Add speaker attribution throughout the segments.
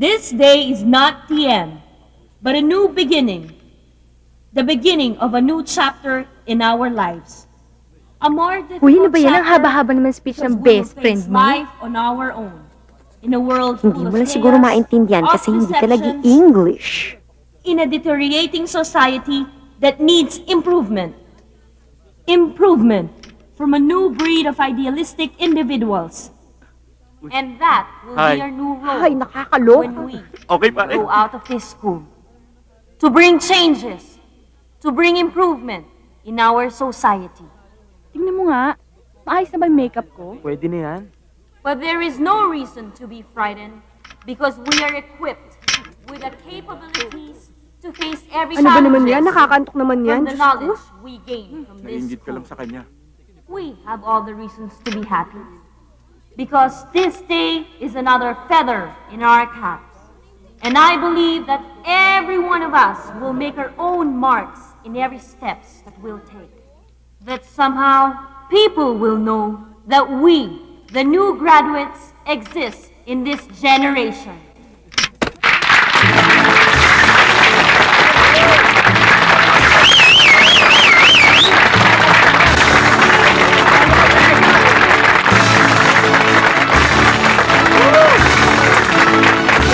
Speaker 1: This day is not the end, but a new beginning. The beginning of a new chapter in our lives. A more
Speaker 2: Uy, ano
Speaker 1: difficult
Speaker 2: ba yan? Ang
Speaker 1: chapter
Speaker 2: haba-haba naman speech
Speaker 1: because
Speaker 2: ng
Speaker 1: we will
Speaker 2: best friend
Speaker 1: face
Speaker 2: mo.
Speaker 1: life on our own. In a world
Speaker 2: Hindi
Speaker 1: full
Speaker 2: mo
Speaker 1: of
Speaker 2: na siguro
Speaker 1: chaos,
Speaker 2: maintindihan
Speaker 1: of
Speaker 2: kasi hindi ka
Speaker 1: deceptions,
Speaker 2: nag-English.
Speaker 1: in a deteriorating society that needs improvement. Improvement from a new breed of idealistic individuals. And that will be our new role
Speaker 2: Ay, nakakaloka.
Speaker 1: when we
Speaker 3: Okay, pare.
Speaker 1: go out of this school. To bring changes, to bring improvement in our society.
Speaker 4: Tingnan mo nga. Maayos na ba yung makeup ko?
Speaker 3: Pwede na yan.
Speaker 1: But there is no reason to be frightened because we are equipped with the capabilities to face every
Speaker 2: Ano ba naman
Speaker 1: challenges
Speaker 2: yan? Nakakantok naman yan.
Speaker 1: from the knowledge we gain from this
Speaker 3: Naiingit ka
Speaker 1: school.
Speaker 3: lang sa kanya.
Speaker 1: We have all the reasons to be happy because this day is another feather in our caps. And I believe that every one of us will make our own marks in every steps that we'll take. That somehow people will know that we, the new graduates, exist in this generation.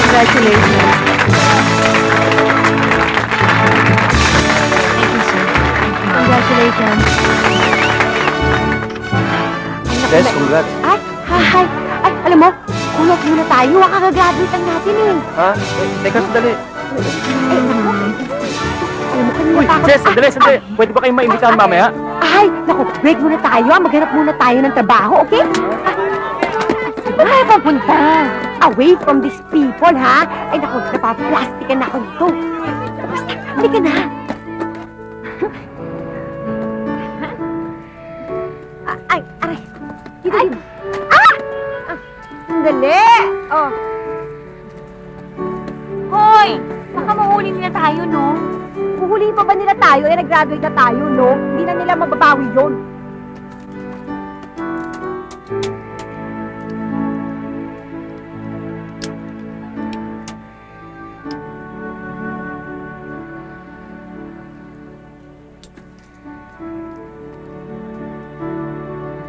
Speaker 2: Congratulations. Congratulations.
Speaker 3: Yes, congrats.
Speaker 2: Ay, hi. Ay, alam mo, ulog muna tayo. Kakagraduate lang natin eh.
Speaker 3: Ha? Teka, sandali.
Speaker 2: Ay, naku. Alam mo, kanina
Speaker 3: Uy,
Speaker 2: pa ako.
Speaker 3: Jess, sandali. Pwede ba kayong maimbitahan mamaya?
Speaker 2: Ay, naku, break muna tayo. Maghanap muna tayo ng trabaho, okay? Saan tayo papunta? Away from these people, ha? Ay, naku, napaplastikan na ako dito. Basta, halika na. Ay, aray. Dito, dito. Ah! Sandali. Oh.
Speaker 4: Hoy! Baka mahuli nila tayo, no?
Speaker 2: Huhulihin pa ba nila tayo? Eh, nag-graduate na tayo, no? Hindi na nila mababawi yun.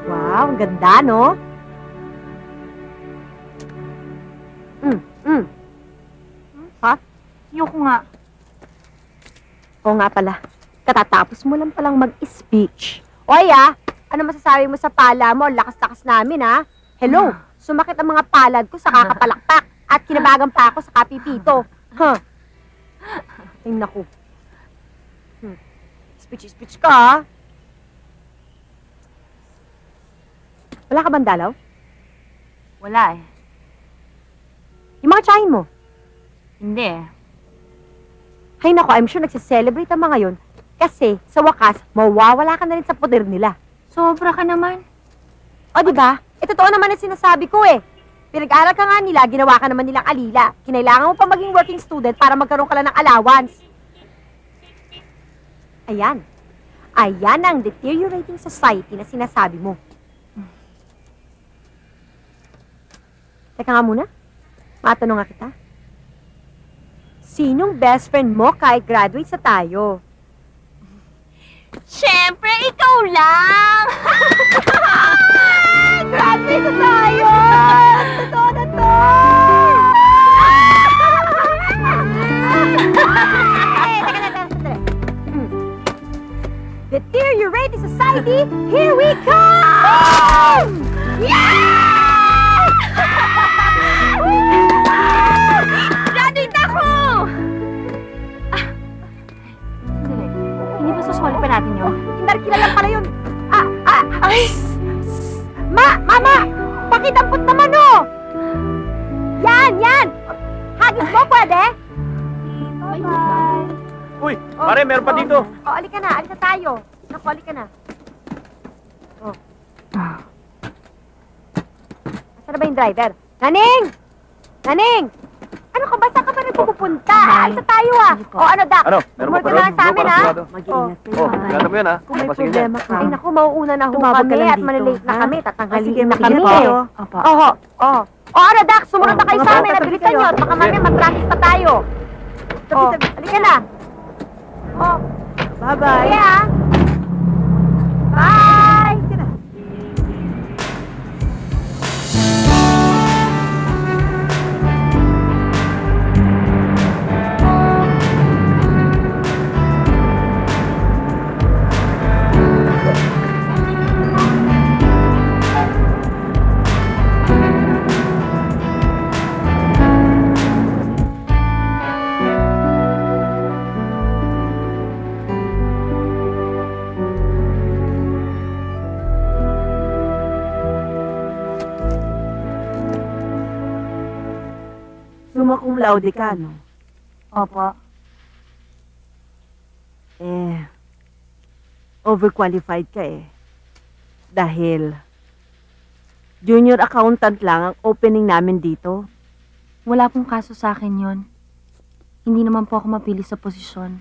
Speaker 2: Wow, ang ganda, no? Ha?
Speaker 4: Ayoko nga.
Speaker 2: Oo nga pala. Katatapos mo lang palang mag-speech. Oy, ano masasabi mo sa pala mo? Lakas-lakas namin, ha? Hello, sumakit ang mga palad ko sa kakapalakpak at kinabagan pa ako sa kapipito. Huh? Ay, naku. Speech ka, ha? Wala ka bang dalaw?
Speaker 4: Wala eh.
Speaker 2: Yung mga tsahin mo?
Speaker 4: Hindi eh.
Speaker 2: Hay naku, I'm sure nagsiselebrate ang mga yun kasi sa wakas, mawawala ka na rin sa poder nila.
Speaker 4: Sobra ka naman.
Speaker 2: O, diba? Totoo naman ang sinasabi ko eh. Pinag-aral ka nga nila, ginawa ka naman nilang alila. Kinailangan mo pa maging working student para magkaroon ka lang ng allowance. Ayan. Ayan ang deteriorating society na sinasabi mo. Teka nga muna. Matanong nga kita. Sinong best friend mo kahit graduate sa tayo?
Speaker 4: Siyempre, ikaw lang!
Speaker 2: Graduate na tayo! Totoo na to! Teka na, sandali. Deteriorating society, here we come! Yeah!
Speaker 4: Graduate ako! Sandali. Hindi ba susoli pa natin yun?
Speaker 2: Kinarkila lang pala yun. Ay! Mama! Pakidampot naman, oh! Yan! Hagis mo, pwede? Bye-bye.
Speaker 3: Uy, pare, meron pa dito.
Speaker 2: Alika na tayo. Naku, alika na. Nasaan na ba yung driver? Naning! Ano ka ba? Saan ka ba nagpupunta? Alisa tayo, ano, Dak?
Speaker 3: Ano? Meron pa
Speaker 2: Umorder na lang sa amin, ha?
Speaker 4: Mag-iingat kayo.
Speaker 3: Ingatan mo yan, ha?
Speaker 2: Kung may
Speaker 3: Sige
Speaker 2: problema ka. Ay, naku, mauuna na ho
Speaker 4: Tumawag ka
Speaker 2: kami
Speaker 4: lang
Speaker 2: at
Speaker 4: dito,
Speaker 2: malilate na
Speaker 4: ha?
Speaker 2: kami. Tatanghaliin
Speaker 4: Sige,
Speaker 2: na kami.
Speaker 4: mag-ingat kayo. Opo.
Speaker 2: Oo. O ano, Dax, sumunod na kayo sa amin. Nabilisan nyo. At baka mamaya mag-practice pa tayo. Halika na.
Speaker 5: Bye-bye.
Speaker 2: Kaya, bye!
Speaker 5: Summa cum laude ka, no?
Speaker 1: Opo.
Speaker 5: Overqualified ka eh. Dahil junior accountant lang ang opening namin dito.
Speaker 1: Wala pong kaso sa akin yon. Hindi naman po ako mapili sa posisyon.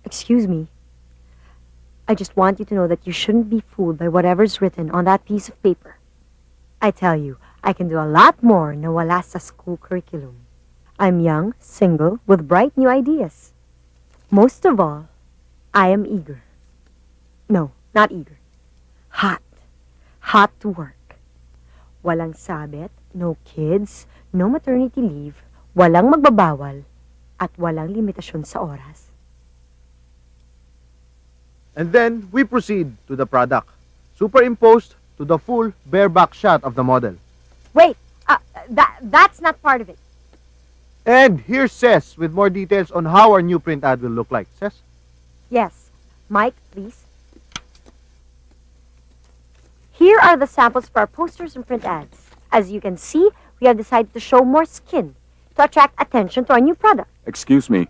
Speaker 2: Excuse me. I just want you to know that you shouldn't be fooled by whatever's written on that piece of paper. I tell you, I can do a lot more na wala sa school curriculum. I'm young, single, with bright new ideas. Most of all, I am eager. No, not eager. Hot. Hot to work. Walang sabit, no kids, no maternity leave, walang magbabawal, at walang limitasyon sa oras.
Speaker 6: And then we proceed to the product, superimposed to the full bareback shot of the model.
Speaker 2: Wait, that's not part of it.
Speaker 6: And here's Cess with more details on how our new print ad will look like. Cess?
Speaker 2: Yes. Mike, please. Here are the samples for our posters and print ads. As you can see, we have decided to show more skin to attract attention to our new product.
Speaker 3: Excuse me,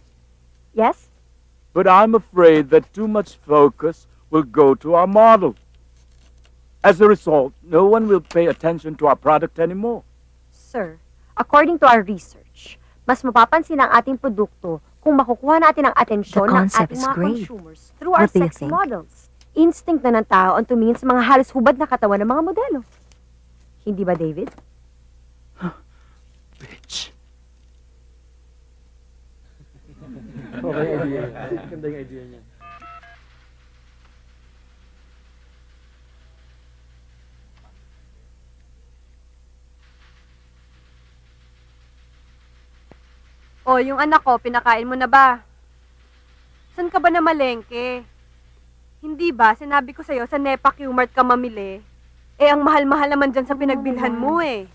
Speaker 2: Yes?
Speaker 3: but I'm afraid that too much focus will go to our model. As a result, no one will pay attention to our product anymore.
Speaker 2: Sir, according to our research, mas mapapansin ang ating produkto kung makukuha natin ang atensyon ng
Speaker 7: concept
Speaker 2: ating
Speaker 7: is
Speaker 2: mga
Speaker 7: great.
Speaker 2: consumers through our
Speaker 7: What do you
Speaker 2: sexy
Speaker 7: think?
Speaker 2: models. Instinct na ng tao ang tumingin sa mga halos hubad na katawan ng mga modelo. Hindi ba, David?
Speaker 3: Bitch.
Speaker 2: O, yung anak ko, pinakain mo na ba? San ka ba na malengke? Hindi ba, sinabi ko sa'yo, sa Nepa Qmart ka mamili. Eh, ang mahal-mahal naman dyan sa pinagbilhan mo eh.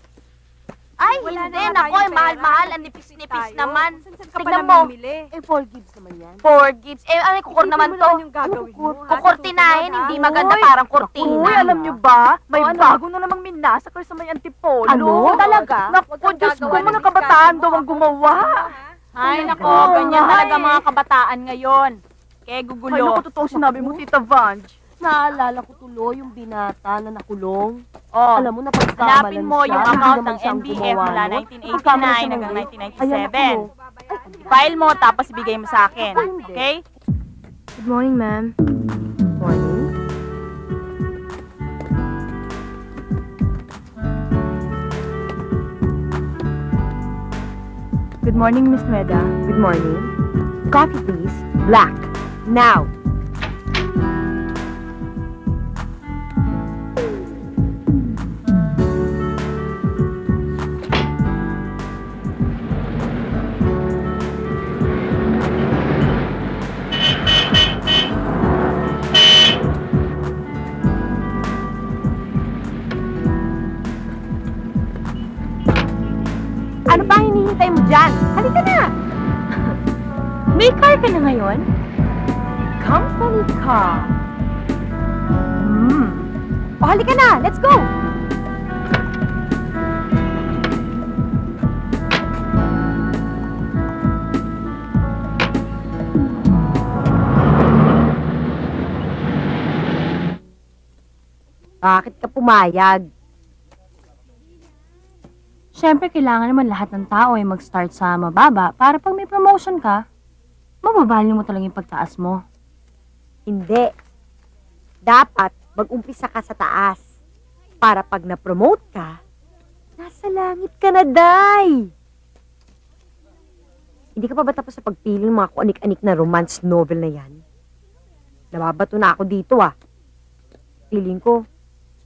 Speaker 1: Ay,
Speaker 2: Wala
Speaker 1: hindi.
Speaker 2: na nga
Speaker 1: Nako,
Speaker 2: tayong
Speaker 1: ang mahal-mahal.
Speaker 2: pera.
Speaker 1: Ang nipis-nipis
Speaker 2: Tayo.
Speaker 1: naman.
Speaker 2: San ka pa
Speaker 1: Tignan
Speaker 2: na
Speaker 1: mo.
Speaker 2: mamili?
Speaker 5: Eh, 4 gigs naman yan.
Speaker 1: 4 gigs. Eh, ano, kukor
Speaker 2: Isipin
Speaker 1: naman
Speaker 2: mo
Speaker 1: to.
Speaker 2: naman yung gagawin mo, ha?
Speaker 1: Kukurtinahin,
Speaker 2: Sa
Speaker 1: hindi
Speaker 2: susunod,
Speaker 1: maganda,
Speaker 2: ha?
Speaker 1: parang kurtina.
Speaker 5: Uy, alam niyo ba? May
Speaker 2: O, ano?
Speaker 5: bago na namang minasakal sa may antipolo.
Speaker 2: Ano? Talaga?
Speaker 5: Naku, Diyos ko, mga kabataan daw ang gumawa.
Speaker 1: Ay, nako, ganyan talaga mga kabataan ngayon. Kaya
Speaker 5: Ay,
Speaker 1: gugulo.
Speaker 5: naku, totoo sinabi mo, Tita Vange.
Speaker 7: Naalala ko tuloy yung binata na nakulong.
Speaker 1: Oh,
Speaker 7: Alam mo na pagkamalan
Speaker 1: hanapin mo yung
Speaker 7: siya,
Speaker 1: account
Speaker 7: hindi
Speaker 1: ng
Speaker 7: naman siyang
Speaker 1: NBF
Speaker 7: gumawa
Speaker 1: mula
Speaker 7: nun.
Speaker 1: 1989
Speaker 7: Pagkamalan siya
Speaker 1: hanggang
Speaker 7: ng
Speaker 1: 1997. File mo, tapos bigay mo sa akin. Okay?
Speaker 4: Good morning, ma'am.
Speaker 2: Morning.
Speaker 4: Good morning, Miss Nueda.
Speaker 2: Good morning. Coffee, please. Black. Now. Ano pa hinihintay mo dyan? Halika na!
Speaker 4: May car ka na ngayon?
Speaker 2: Company car. O, halika na! Let's go! Bakit ka pumayag?
Speaker 1: Siyempre, kailangan naman lahat ng tao ay mag-start sa mababa para pag may promotion ka, mababalyo mo talaga yung pagtaas mo.
Speaker 2: Hindi. Dapat mag-umpisa ka sa taas. Para pag na-promote ka, nasa langit ka na, day! Hindi ka pa ba tapos sa pagpili ng mga kuanik-anik na romance novel na yan? Nababato na ako dito, ah. Feeling ko,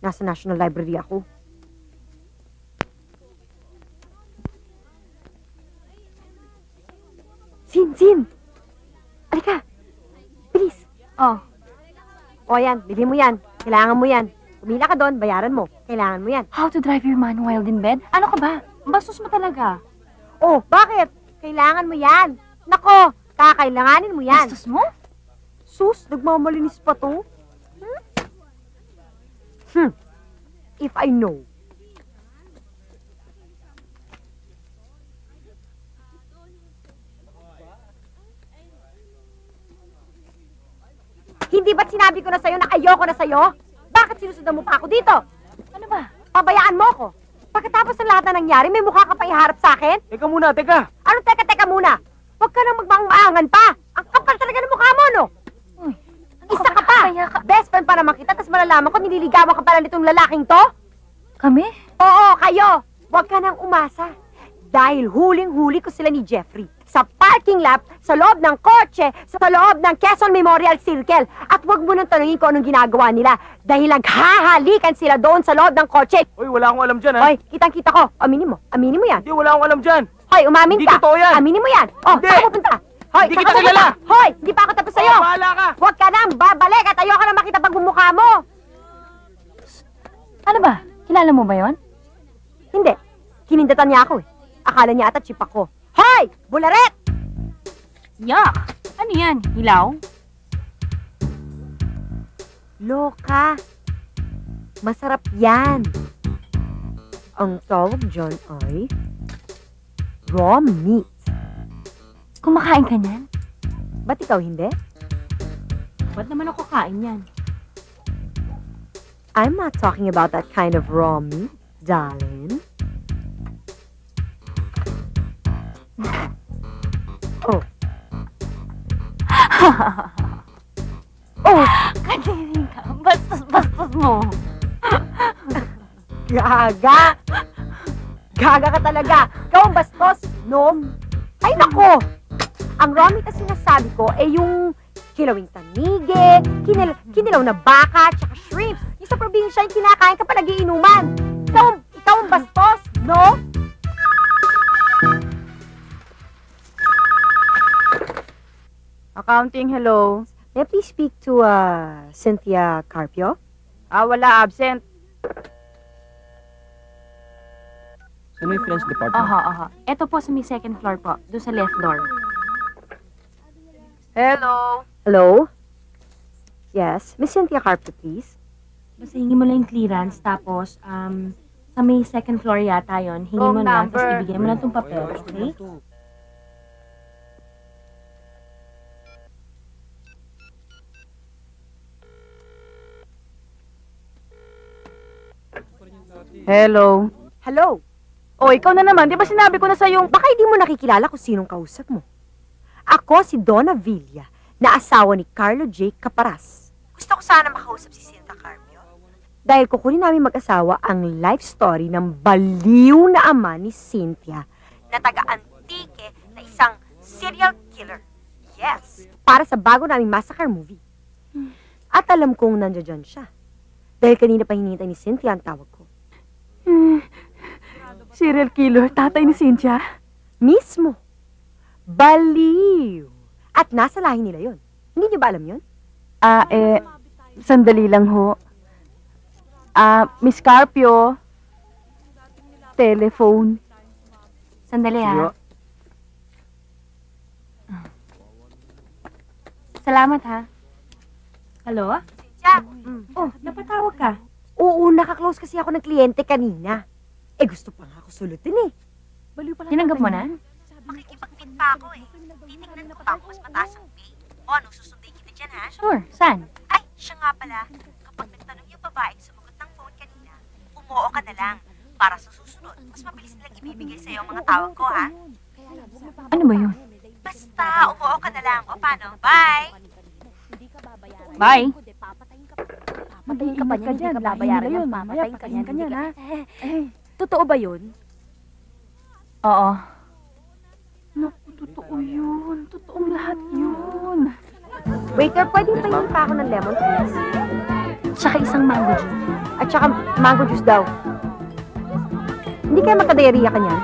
Speaker 2: nasa National Library ako. Sin! Alika! Bilis!
Speaker 1: Oh,
Speaker 2: O yan, bili mo yan. Kailangan mo yan. Pumila ka doon, bayaran mo. Kailangan mo yan.
Speaker 1: how to drive your man while in bed? Ano ka ba? Bastos mo talaga.
Speaker 2: Oh, bakit? Kailangan mo yan. Nako, kakailanganin mo yan.
Speaker 1: Bastos mo?
Speaker 2: Sus, nagmamalinis pa to. If I know. Hindi ba't sinabi ko na sa'yo na ayoko na sa'yo? Bakit sinusundan mo pa ako dito?
Speaker 1: Ano ba?
Speaker 2: Pabayaan mo ko. Pagkatapos ng lahat na nangyari, may mukha ka pa iharap sa akin?
Speaker 3: Teka muna, teka!
Speaker 2: Ano teka muna? Huwag ka nang magmaangan pa. Ang kapal talaga ng mukha mo, no?
Speaker 1: Uy,
Speaker 2: Isa ka pa. Best friend pa naman kita, tapos malalaman ko nililigawan ka pala nitong lalaking to?
Speaker 1: Kami?
Speaker 2: Oo, kayo. Huwag ka nang umasa. Dahil huling-huli ko sila ni Jeffrey. Sa parking lot, sa loob ng kotse, sa loob ng Quezon Memorial Circle. At huwag mo nang tanungin ko anong ginagawa nila. Dahil naghahalikan sila doon sa loob ng kotse.
Speaker 3: Hoy, wala akong alam dyan, ha?
Speaker 2: Hoy, kitang-kita ko. Aminin mo. Aminin mo yan.
Speaker 3: Hindi, wala akong alam dyan!
Speaker 2: Hoy, umamin
Speaker 3: Hindi
Speaker 2: ka.
Speaker 3: totoo yan.
Speaker 2: Aminin mo yan. Oh,
Speaker 3: Hindi.
Speaker 2: saan ka pupunta? Hoy,
Speaker 3: Hindi
Speaker 2: saan
Speaker 3: kita
Speaker 2: ka pupunta?
Speaker 3: kilala.
Speaker 2: Hoy, hindi pa ako tapos sa'yo.
Speaker 3: Oh, bahala ka!
Speaker 2: Huwag ka nang babalik at ayoko na makita pagmumukha mo.
Speaker 1: Ano ba? Kilala mo ba yon?
Speaker 2: Hindi. Kinindatan niya ako eh. Akala niya ata chip ako. Hoy! Bularet!
Speaker 1: Yuck! Ano yan? Hilaw?
Speaker 2: Loka. Masarap yan. Ang tawag dyan ay raw meat.
Speaker 1: Kumakain ka niyan?
Speaker 2: Ba't ikaw hindi?
Speaker 1: Ba't naman ako kain yan?
Speaker 2: I'm not talking about that kind of raw meat, darling. Oh. Oh,
Speaker 1: Kadiri ka. Bastos mo.
Speaker 2: gaga. Gaga ka talaga. Ikaw ang bastos, no? Ay, nako. Ang raw meat na sinasabi ko ay yung kilawing tanige, kinilaw na baka, tsaka shrimps. Yung sa probinsya, yung kinakain ka pa nagiinuman. Ikaw ang bastos, no?
Speaker 5: Accounting, hello.
Speaker 2: May I please speak to Cynthia Carpio?
Speaker 5: Wala, absent.
Speaker 3: Saan yung finance department?
Speaker 1: Aha. Ito po sa may second floor po. Doon sa left door.
Speaker 5: Hello.
Speaker 2: Hello? Yes, Miss Cynthia Carpio, please.
Speaker 1: Basta hingi mo lang yung clearance. Tapos, sa may second floor yata yon. Hingi mo
Speaker 5: Wrong
Speaker 1: na.
Speaker 5: number.
Speaker 1: Tapos ibigay mo lang itong papel. Okay?
Speaker 5: Hello.
Speaker 2: Hello?
Speaker 5: Oh, ikaw na naman. Di ba sinabi ko na sa'yo?
Speaker 2: Baka hindi mo nakikilala kung sinong kausap mo. Ako si Donna Villa, na asawa ni Carlo J. Caparas. Gusto ko sana makausap si Cynthia Carpio. Dahil kukunin namin mag-asawa ang life story ng baliw na ama ni Cynthia na taga-antike na isang serial killer. Yes! Para sa bago naming massacre movie. At alam kong nandiyan siya. Dahil kanina pa hinihintay ni Cynthia ang tawag ko.
Speaker 5: Serial killer, tatay ni Cynthia.
Speaker 2: Mismo. Baliw. At nasa lahi nila yun. Hindi niyo ba alam yun?
Speaker 5: Sandali lang ho. Miss Carpio. Telephone.
Speaker 1: Sandali ha. Salamat ha. Hello?
Speaker 2: Cynthia?
Speaker 1: Oh, napatawag ka.
Speaker 2: Oo, nakaklose kasi ako ng kliyente kanina. Gusto pa nga ako sulutin eh.
Speaker 1: Tinanggap mo na?
Speaker 2: Makikipag-fit pa ako eh. Titignan ko pa kung mas mataas ang pay. O, anong susundin kita dyan ha?
Speaker 1: Sure. Saan?
Speaker 2: Ay, siya nga pala. Kapag nagtanong yung babaeng sumagot ng umoo ka na lang. Para sa susunod, mas mabilis nilang ibibigay sa'yo ang mga tawag ko, ha?
Speaker 4: Ano ba yun?
Speaker 2: Basta, umoo ka na lang. O paano? Bye!
Speaker 4: Bye.
Speaker 7: Patayin ka pa niyan, hindi ka
Speaker 4: babayaran
Speaker 7: babayaran
Speaker 4: yun.
Speaker 7: yan.
Speaker 4: Mamaya
Speaker 7: Papatayin ka niyan, ha?
Speaker 4: Eh,
Speaker 7: Totoo ba yun?
Speaker 4: oo. Naku, totoo yun. Totoong lahat yun.
Speaker 2: Waiter, pwedeng pahingin pa ako ng lemon, please?
Speaker 4: Tsaka isang mango juice.
Speaker 2: At saka mango juice daw. Hindi kaya magka-diarrhea ka niyan?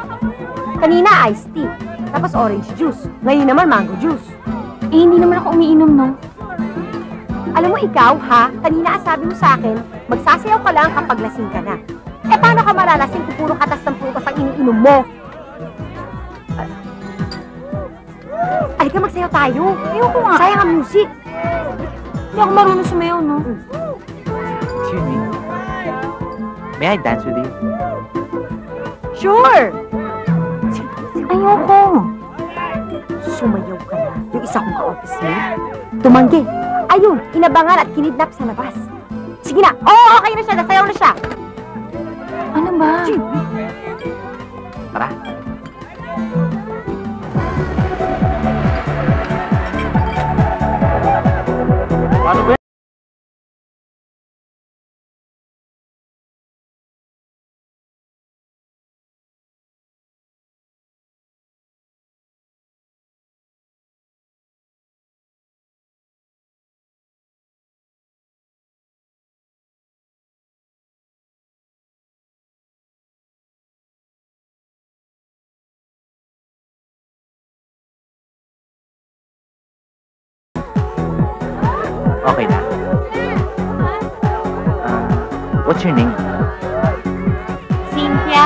Speaker 2: Kanina, iced tea. Tapos orange juice. Ngayon naman, mango juice.
Speaker 4: Eh, hindi naman ako umiinom, no?
Speaker 2: Alam mo ikaw, ha? Kanina sabi mo sa akin, magsasayaw ka lang kapag lasing ka na. Eh, paano ka malalasing kung puro katas ng prutas ang iniinom mo? Halika, magsayaw tayo.
Speaker 4: Ayoko nga.
Speaker 2: Sayang ang music.
Speaker 4: Hindi ako marunong sumayaw, no?
Speaker 8: Excuse me. May I dance with you?
Speaker 2: Sure!
Speaker 4: Ayoko.
Speaker 2: Sumayaw ka na. Yung isa kong ka-office mate. Tumanggi. Ayun, inabangan at kinidnap sa labas. Sige na. Oo, okay na siya. Nasayaw na siya.
Speaker 4: Ano ba?
Speaker 8: Tara.
Speaker 3: Paano ba?
Speaker 8: Okay na. What's your name?
Speaker 1: Cynthia.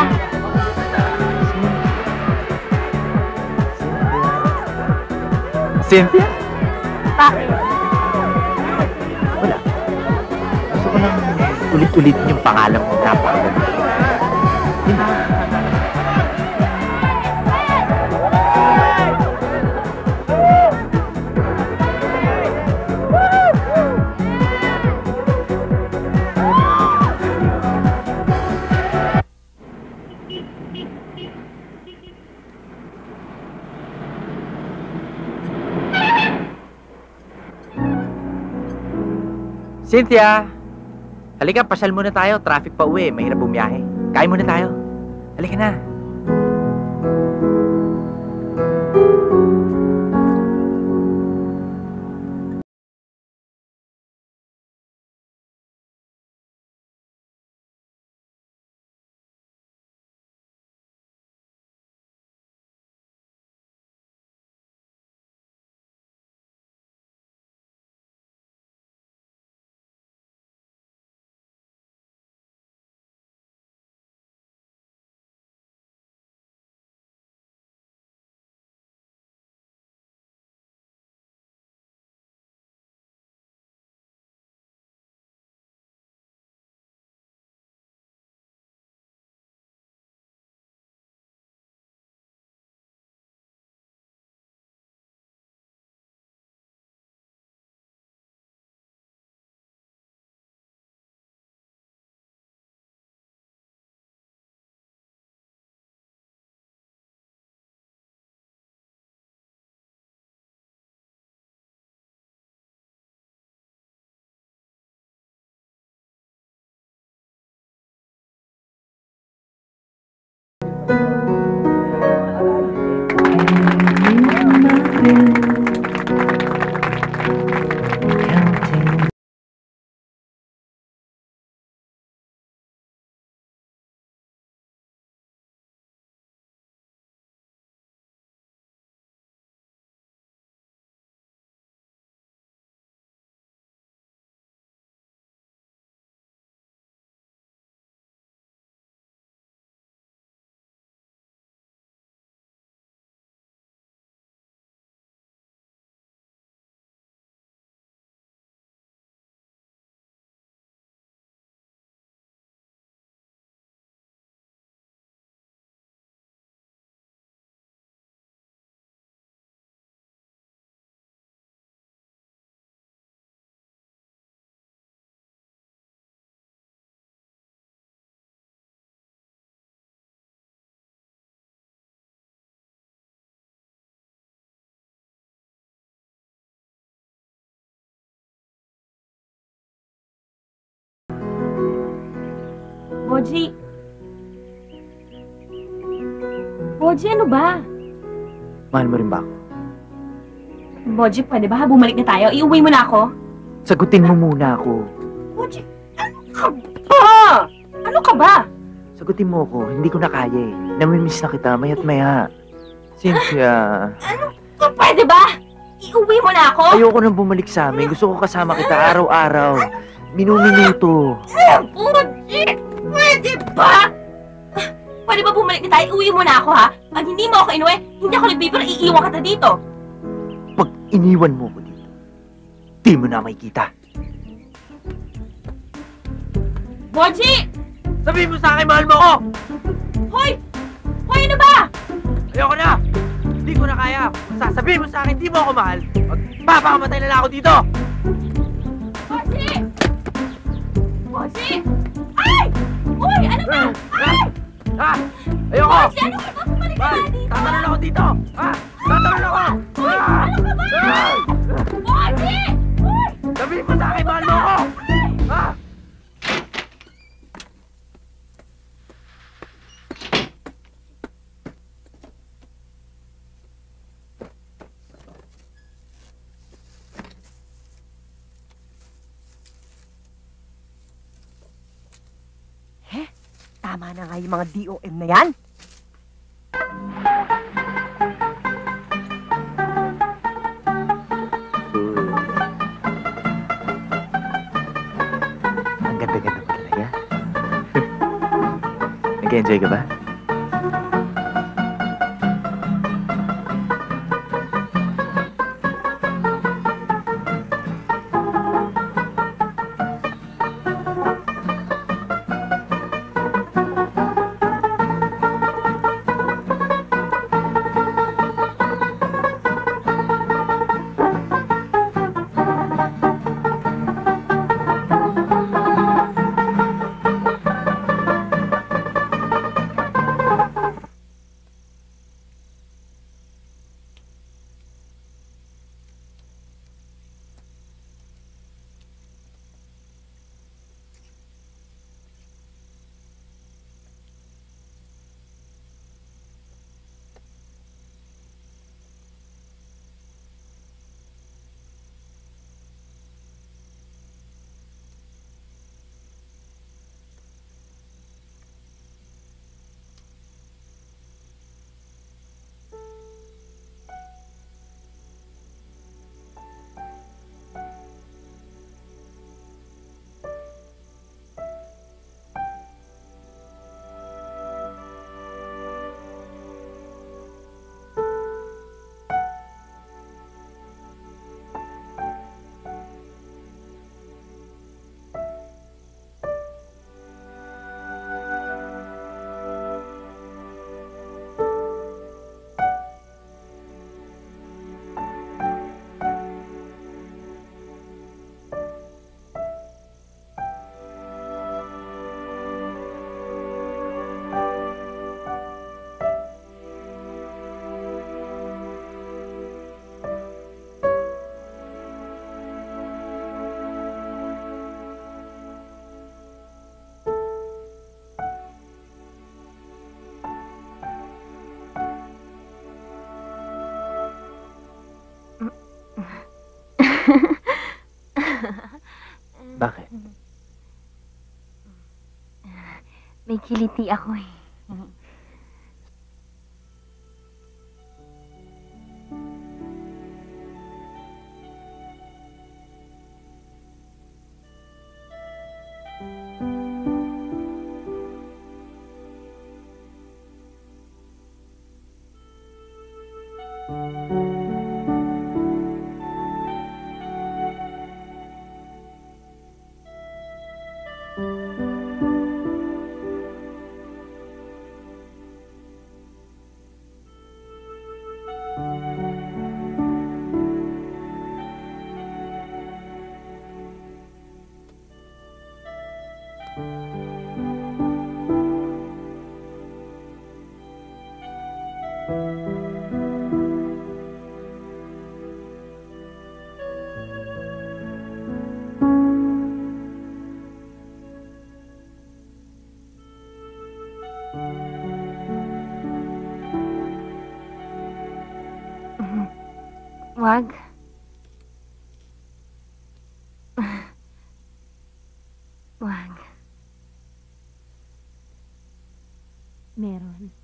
Speaker 8: Cynthia?
Speaker 1: Bakit?
Speaker 8: Wala. Gusto ko lang ulit-ulit yung pangalan mo. Napakaganda. Cynthia! Halika, pasyal muna tayo. Traffic pa uwi. Mahirap bumiyahe. Kain muna tayo. Halika na.
Speaker 1: Boji. Boji, ano ba?
Speaker 8: Mahal mo rin ba ako?
Speaker 1: Boji, pwede ba? Bumalik na tayo. Iuwi mo na ako.
Speaker 8: Sagutin mo muna ako.
Speaker 1: Boji, ano ka ba? Ano ka ba?
Speaker 8: Sagutin mo ako. Hindi ko na kaya eh. Namimiss na kita maya't maya. Cynthia.
Speaker 1: Pwede ba? Iuwi mo na ako.
Speaker 8: Ayoko nang bumalik sa amin. Gusto ko kasama kita araw-araw. Minu-minuto.
Speaker 1: Boji, pwede ba? Pwede ba bumalik na tayo? Iuwi mo na ako, ha? Pag hindi mo ako inuwi, hindi ako nagbibiro, iiwan kita dito.
Speaker 8: Pag iniwan mo ko dito, di mo na makikita.
Speaker 1: Boji!
Speaker 8: Sabihin mo sa akin, mahal mo ko!
Speaker 1: Hoy! Hoy, ano ba?
Speaker 8: Ayoko na! Hindi ko na kaya. Sasabihin mo sa akin, di mo ako mahal. Magpapakamatay na lang ako dito!
Speaker 1: Boji! Boji! Ay! Uy, ano ba? Ay!
Speaker 8: Ha? Ayoko!
Speaker 1: Boji, ano ka ba? Bumalik ka
Speaker 8: Mahal,
Speaker 1: na dito!
Speaker 8: tatalon ako dito! Ha? Tatalon ako!
Speaker 1: Uy, ano ka ba? Boji! Uy!
Speaker 8: Sabihin mo sa akin, mahal mo ko! Ha?
Speaker 7: Tama na nga yung mga DOM na yan.
Speaker 8: Ang ganda-ganda mo talaga. Nag-enjoy ka ba? Bakit?
Speaker 1: May kiliti ako eh.
Speaker 4: Wag. Wag. Meron.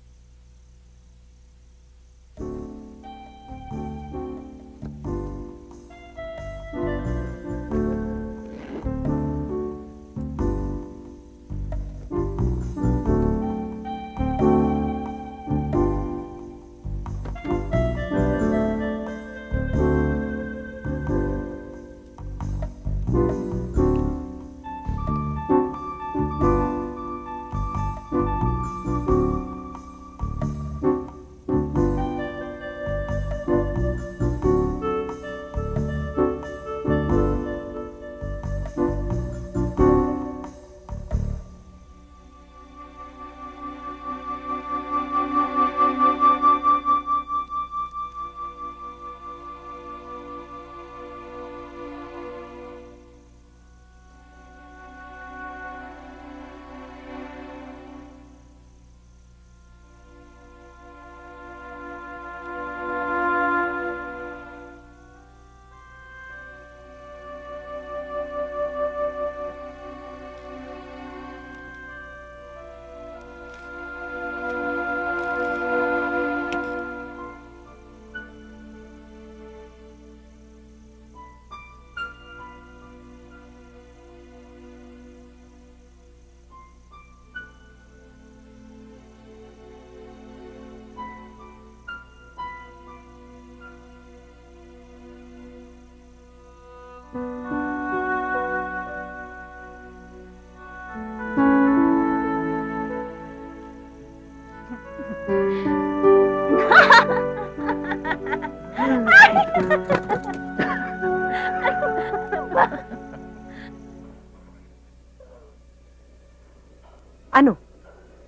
Speaker 2: Ano?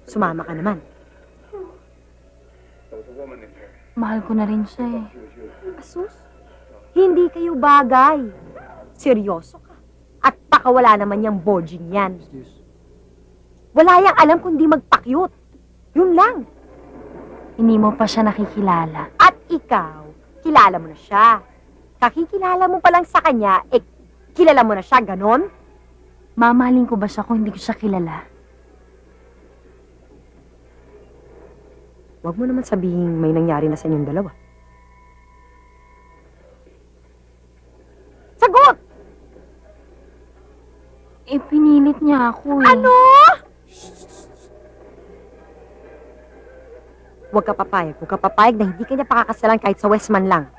Speaker 2: Sumama ka naman.
Speaker 4: Mahal ko na rin siya eh.
Speaker 2: Asus, hindi kayo bagay. Seryoso ka. At pakawala naman yung bodging yan. Wala yang alam kundi magpakyut. Yun lang.
Speaker 4: Hindi mo pa siya nakikilala.
Speaker 2: At ikaw, kilala mo na siya. Kakikilala mo pa lang sa kanya, kilala mo na siya, ganon?
Speaker 4: Mamahalin ko ba siya kung hindi ko siya kilala?
Speaker 2: Huwag mo naman sabihin may nangyari na sa inyong dalawa. Sagot!
Speaker 4: Eh, pinilit niya ako eh.
Speaker 2: Ano? Huwag ka papayag. Huwag ka papayag na hindi ka niya pakakasalan kahit sa Westman lang.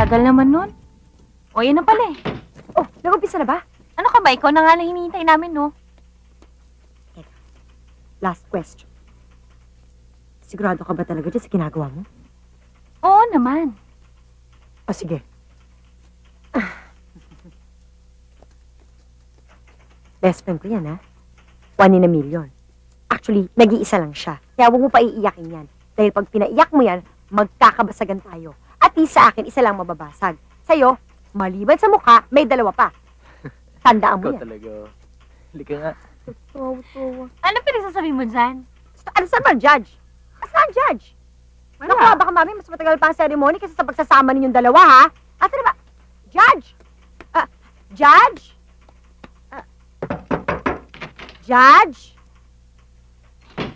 Speaker 4: Tagal naman nun. O, yan na pala eh.
Speaker 2: Oh, nag-umpisa na ba?
Speaker 4: Ano ka ba? Ikaw na nga lang hinihintay namin, no?
Speaker 2: Last question. Sigurado ka ba talaga dyan sa ginagawa mo?
Speaker 4: Oo naman.
Speaker 2: O sige. Best friend ko yan, ha? 1 in a million. Actually, nag-iisa lang siya. Kaya huwag mo pa iiyakin yan. Dahil pag pinaiyak mo yan, magkakabasagan tayo. At sa akin, isa lang mababasag. Sa'yo, maliban sa mukha, may 2 pa. Tandaan mo
Speaker 8: Ikaw
Speaker 2: yan.
Speaker 8: talaga. Halika nga.
Speaker 4: Ano pinagsasabi mo dyan?
Speaker 2: Ano saan ba ang judge? Saan ang judge?
Speaker 4: Wala.
Speaker 2: Naku, baka mami, mas matagal pa ang ceremony kasi sa pagsasama ninyong 2, ha? Asa na ba? Judge! Judge? Judge?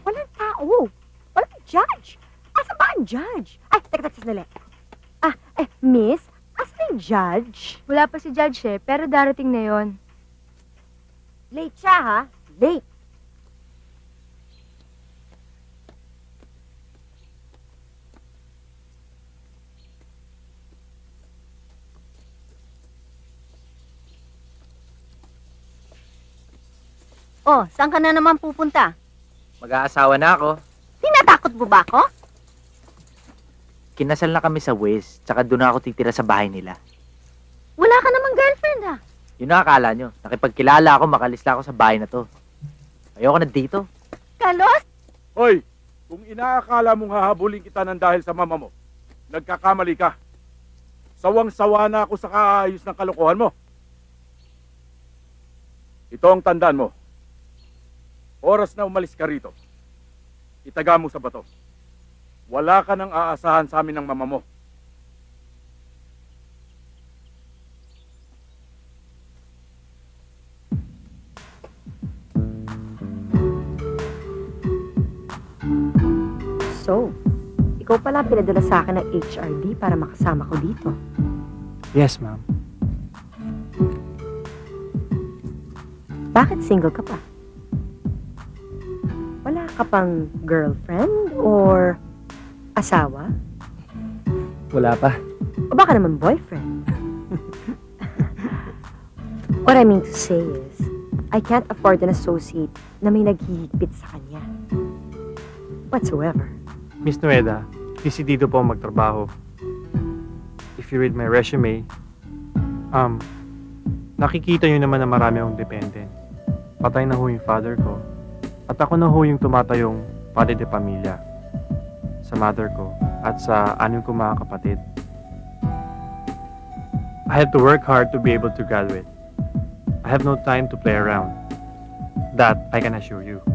Speaker 2: Walang tao. Walang judge. Asa ba ang judge? Ay, teka, sandali. Miss, asa na yung judge?
Speaker 4: Wala pa si Judge eh, pero darating na yon.
Speaker 2: Late siya, ha? Late.
Speaker 7: Oh, saan ka na naman pupunta?
Speaker 8: Mag-aasawa na ako.
Speaker 7: Tinatakot mo ba ako?
Speaker 8: Kinasal na kami sa West, tsaka doon ako titira sa bahay nila.
Speaker 7: Wala ka namang girlfriend, ha?
Speaker 8: Yun ang akala nyo. Nakipagkilala ako, makalis lang ako sa bahay na to. Ayoko na dito.
Speaker 7: Carlos?
Speaker 3: Hoy, kung inaakala mong hahabulin kita ng dahil sa mama mo, nagkakamali ka. Sawang-sawa na ako sa kaayos ng kalokohan mo. Ito ang tandaan mo. Oras na umalis ka rito. Itaga mo sa bato. Wala ka nang aasahan sa amin ng mama mo.
Speaker 2: So, ikaw pala pinadala sa akin ng HRD para makasama ko dito.
Speaker 9: Yes, ma'am.
Speaker 2: Bakit single ka pa? Wala ka pang girlfriend or asawa?
Speaker 9: Wala pa.
Speaker 2: O baka naman boyfriend? What I mean to say is, I can't afford an associate na may naghihigpit sa kanya. Whatsoever.
Speaker 9: Miss Nueda, desidido po ang magtrabaho. If you read my resume, nakikita nyo naman na marami akong dependent. Patay na ho yung father ko. At ako na ho yung tumatayong padre de pamilya sa mother ko at sa anim ko mga kapatid. I had to work hard to be able to graduate. I have no time to play around. That I can assure you.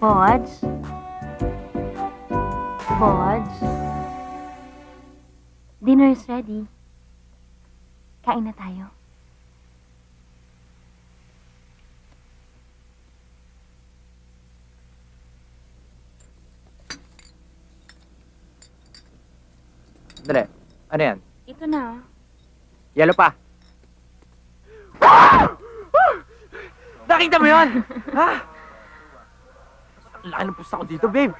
Speaker 1: Pods? Pods? Dinner is ready. Kain na tayo.
Speaker 8: Dali. Ano yan?
Speaker 1: Ito na.
Speaker 8: Yellow pa. Nakita mo yun? Ha? Ang laki ng pusta ko dito, babe.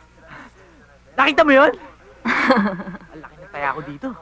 Speaker 8: Nakita mo yun? Ang laki ng taya ko dito.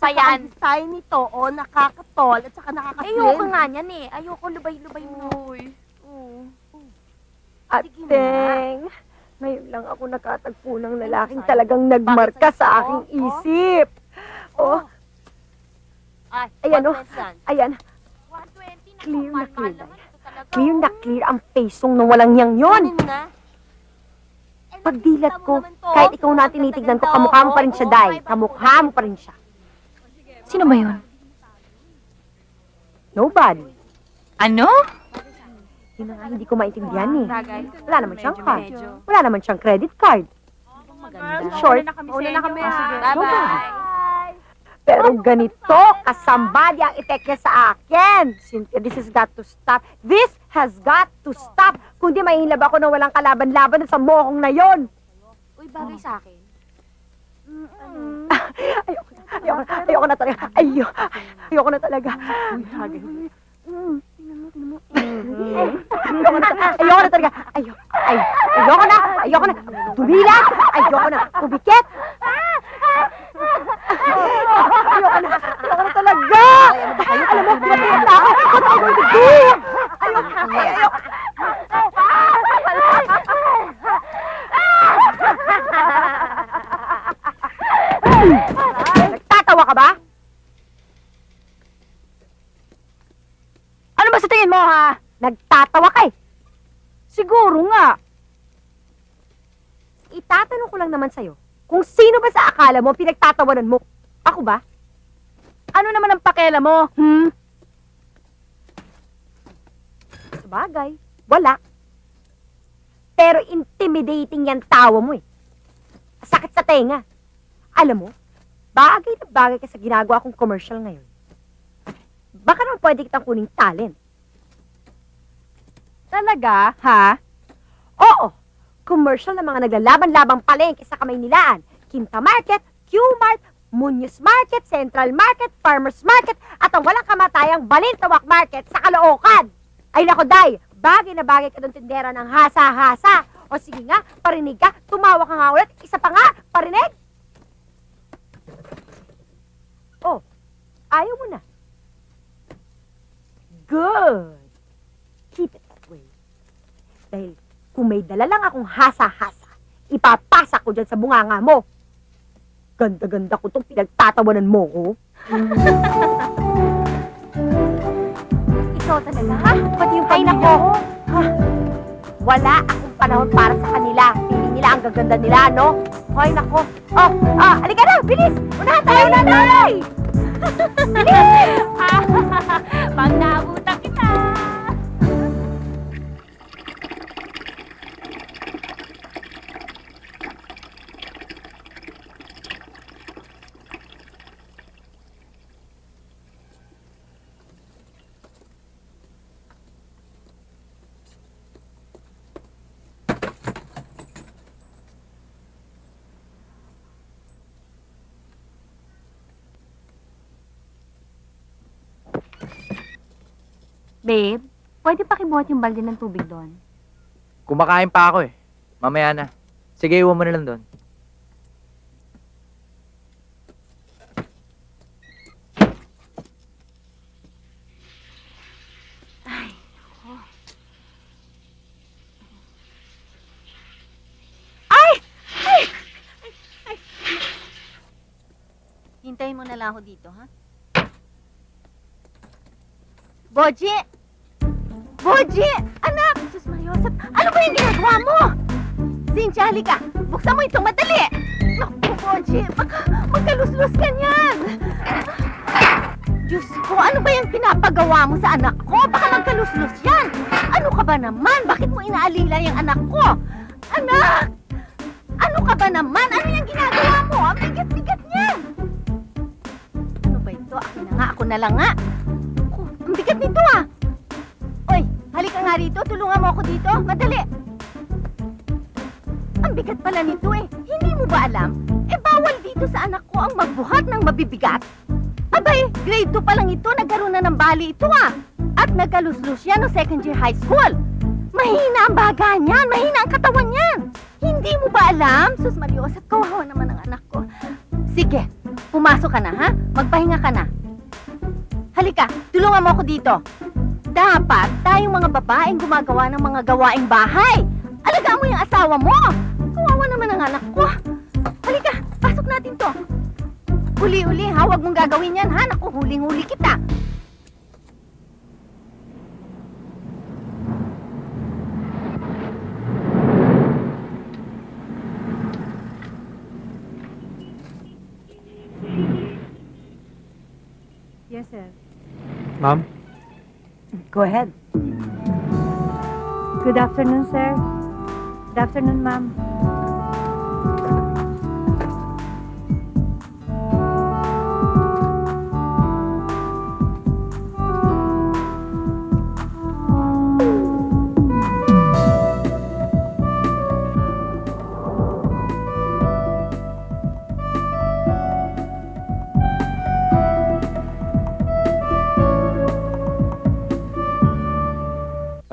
Speaker 10: pa yan.
Speaker 7: Ang design nito, nakakatol at saka nakaka-slim.
Speaker 10: Ayoko nga niyan eh. Ayoko lubay-lubay mo.
Speaker 2: Ateng, ngayon lang ako nakatagpo ng lalaking talagang nagmarka sa aking isip. Oh,
Speaker 7: Ay,
Speaker 2: ayan oh.
Speaker 7: 120 yan.
Speaker 2: Ayan,
Speaker 10: 120
Speaker 2: clear na clear.
Speaker 10: naman ito talaga.
Speaker 2: Clear na clear ang facong nung walang yang yon.
Speaker 7: Kunin mo na.
Speaker 2: Pagdilat ko, kahit ikaw na tinitignan ko, kamukha mo pa rin siya, Day. Kamukha mo pa rin siya.
Speaker 1: Sino ba yun?
Speaker 2: Nobody.
Speaker 1: Ano?
Speaker 2: Yun na nga hindi ko maintindihan eh.
Speaker 10: Bagay.
Speaker 2: Wala naman siyang card. Wala naman siyang credit card. In short,
Speaker 10: Mauna na kami.
Speaker 2: Nobody.
Speaker 10: Bye-bye.
Speaker 2: Pero ganito, kasambadi ang itek niya sa akin. Cynthia, this has got to stop. This has got to stop. Kundi mahilab ako na walang kalaban-laban sa mohong na yon.
Speaker 10: Uy, bagay sa akin.
Speaker 2: Ayoko na talaga. Ayoko na talaga. Ayoko na talaga. Ayoko na. Tumila. Ayoko na. Kubikit. Ayoko na talaga. Alam mo, pinatayang ako. What am I going to do? Ayoko. Nagtatawa ka ba? Ano ba sa tingin mo, ha? Nagtatawa ka eh. Siguro nga. Itatanong ko lang naman sa'yo, kung sino ba sa akala mo pinagtatawanan mo? Ako ba? Ano naman ang pakialam mo? Sabagay, wala. Pero intimidating yan tawa mo eh. Sakit sa tenga. Alam mo, bagay na bagay ka sa ginagawa kong commercial ngayon. Baka naman pwede kitang kuning talent. Talaga, ha? Oo. Commercial ng mga naglalaban-labang palengke sa Kamaynilaan. Quinta Market, Q-Mart, Muñoz Market, Central Market, Farmers Market, at ang walang kamatayang Balintawak Market sa Caloocan. Ay nako, Day, bagay na bagay ka doon tindera ng hasa-hasa. O sige nga, parinig ka, tumawa ka nga ulit. Isa pa nga, parinig. Oh, ayaw mo na. Good. Keep it that way. Dahil kung may dala lang akong hasa-hasa, ipapasa ko dyan sa bunganga mo. Ganda-ganda ko itong pinagtatawanan mo ko. Ikaw talaga, ha? Pati yung pamilya ko. Ha? Wala akong panahon para sa kanila. Pili nila ang gaganda nila, no? Hoy, nako. Oh, halika na, bilis! Unahan tayo, nanay! Bilis!
Speaker 10: Pag naabutan kita.
Speaker 1: Babe, pwede pakibuhat yung balde ng tubig doon?
Speaker 8: Kumakain pa ako eh. Mamaya na. Sige, iwan mo na lang doon.
Speaker 10: Hintayin mo na lang ako dito, ha? Boji! Boji! Anak! Sus Mariosep, ano ba yung ginagawa mo? Cynthia, halika! Buksan mo itong madali! Naku, Boji! Magkaluslus ka niyan! Diyos ko, ano ba yung pinapagawa mo sa anak ko? Baka magkaluslus yan! Ano ka ba naman? Bakit mo inaalila yung anak ko? Anak! Ano ka ba naman? Ano yung ginagawa mo? Ang bigat-bigat niyan! Ano ba ito? Akin na nga, ako na lang nga! Ang bigat nito ah! Oy, halika nga rito, tulungan mo ako dito, madali! Ang bigat pala nito eh, hindi mo ba alam? Eh bawal dito sa anak ko ang magbuhat ng mabibigat. Abay, grade 2 pa lang ito, nagkaroon na ng bali ito ah! At nagkaluslus yan no second year high school. Mahina ang baga niyan, mahina ang katawan niyan. Hindi mo ba alam? Sus Mariosep, kawawa naman ang anak ko. Sige, pumasok ka na, ha? Magpahinga ka na. Halika, tulungan mo ako dito. Dapat tayong mga babaeng gumagawa ng mga gawaing bahay. Alagaan mo yung asawa mo. Kawawa naman ang anak ko. Halika, pasok natin to. Uli-uli, ha? Huwag mong gagawin yan, ha? Naku, huling-huli kita.
Speaker 2: Yes, sir.
Speaker 9: Ma'am?
Speaker 2: Go ahead. Good afternoon, sir. Good afternoon, ma'am.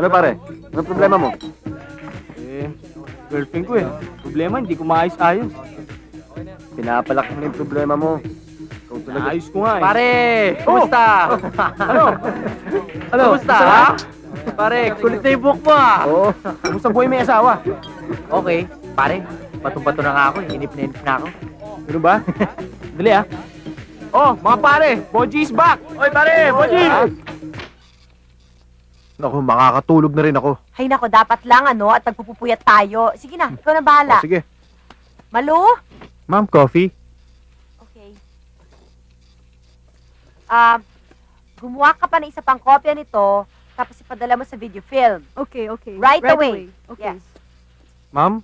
Speaker 6: Ano pare? Ano problema mo?
Speaker 8: Girlfriend ko eh. Problema, hindi ko maayos-ayos.
Speaker 6: Pinapalaki mo yung problema mo. Ikaw talaga.
Speaker 8: Ayos ko nga eh.
Speaker 6: Pare!
Speaker 8: Kumusta? Ano? Kumusta, ha? Pare, kulit na yung buhok mo ah.
Speaker 6: Oo. Kumusta buhay may asawa?
Speaker 8: Okay, pare, bato-bato na nga ako. Inip na ako. Ano ba? Dali ah. Oh, mga pare, Boji is back! Oy pare, Boji!
Speaker 6: Naku, makakatulog na rin ako.
Speaker 2: Hay nako, dapat lang at nagpupupuyat tayo. Sige na, ikaw na bahala.
Speaker 6: O, sige.
Speaker 2: Malu?
Speaker 9: Ma'am, coffee?
Speaker 2: Okay. Gumawa ka pa ng isa pang kopya nito, tapos ipadala mo sa video film.
Speaker 4: Okay, okay.
Speaker 2: Right away.
Speaker 4: Okay.
Speaker 2: Yes.
Speaker 9: Ma'am?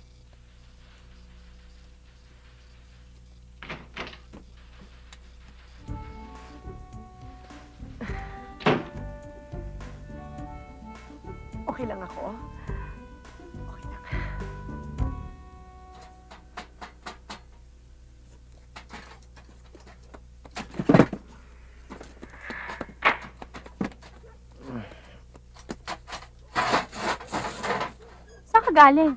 Speaker 2: Okay lang ako. Okay lang.
Speaker 4: Saan ka galing?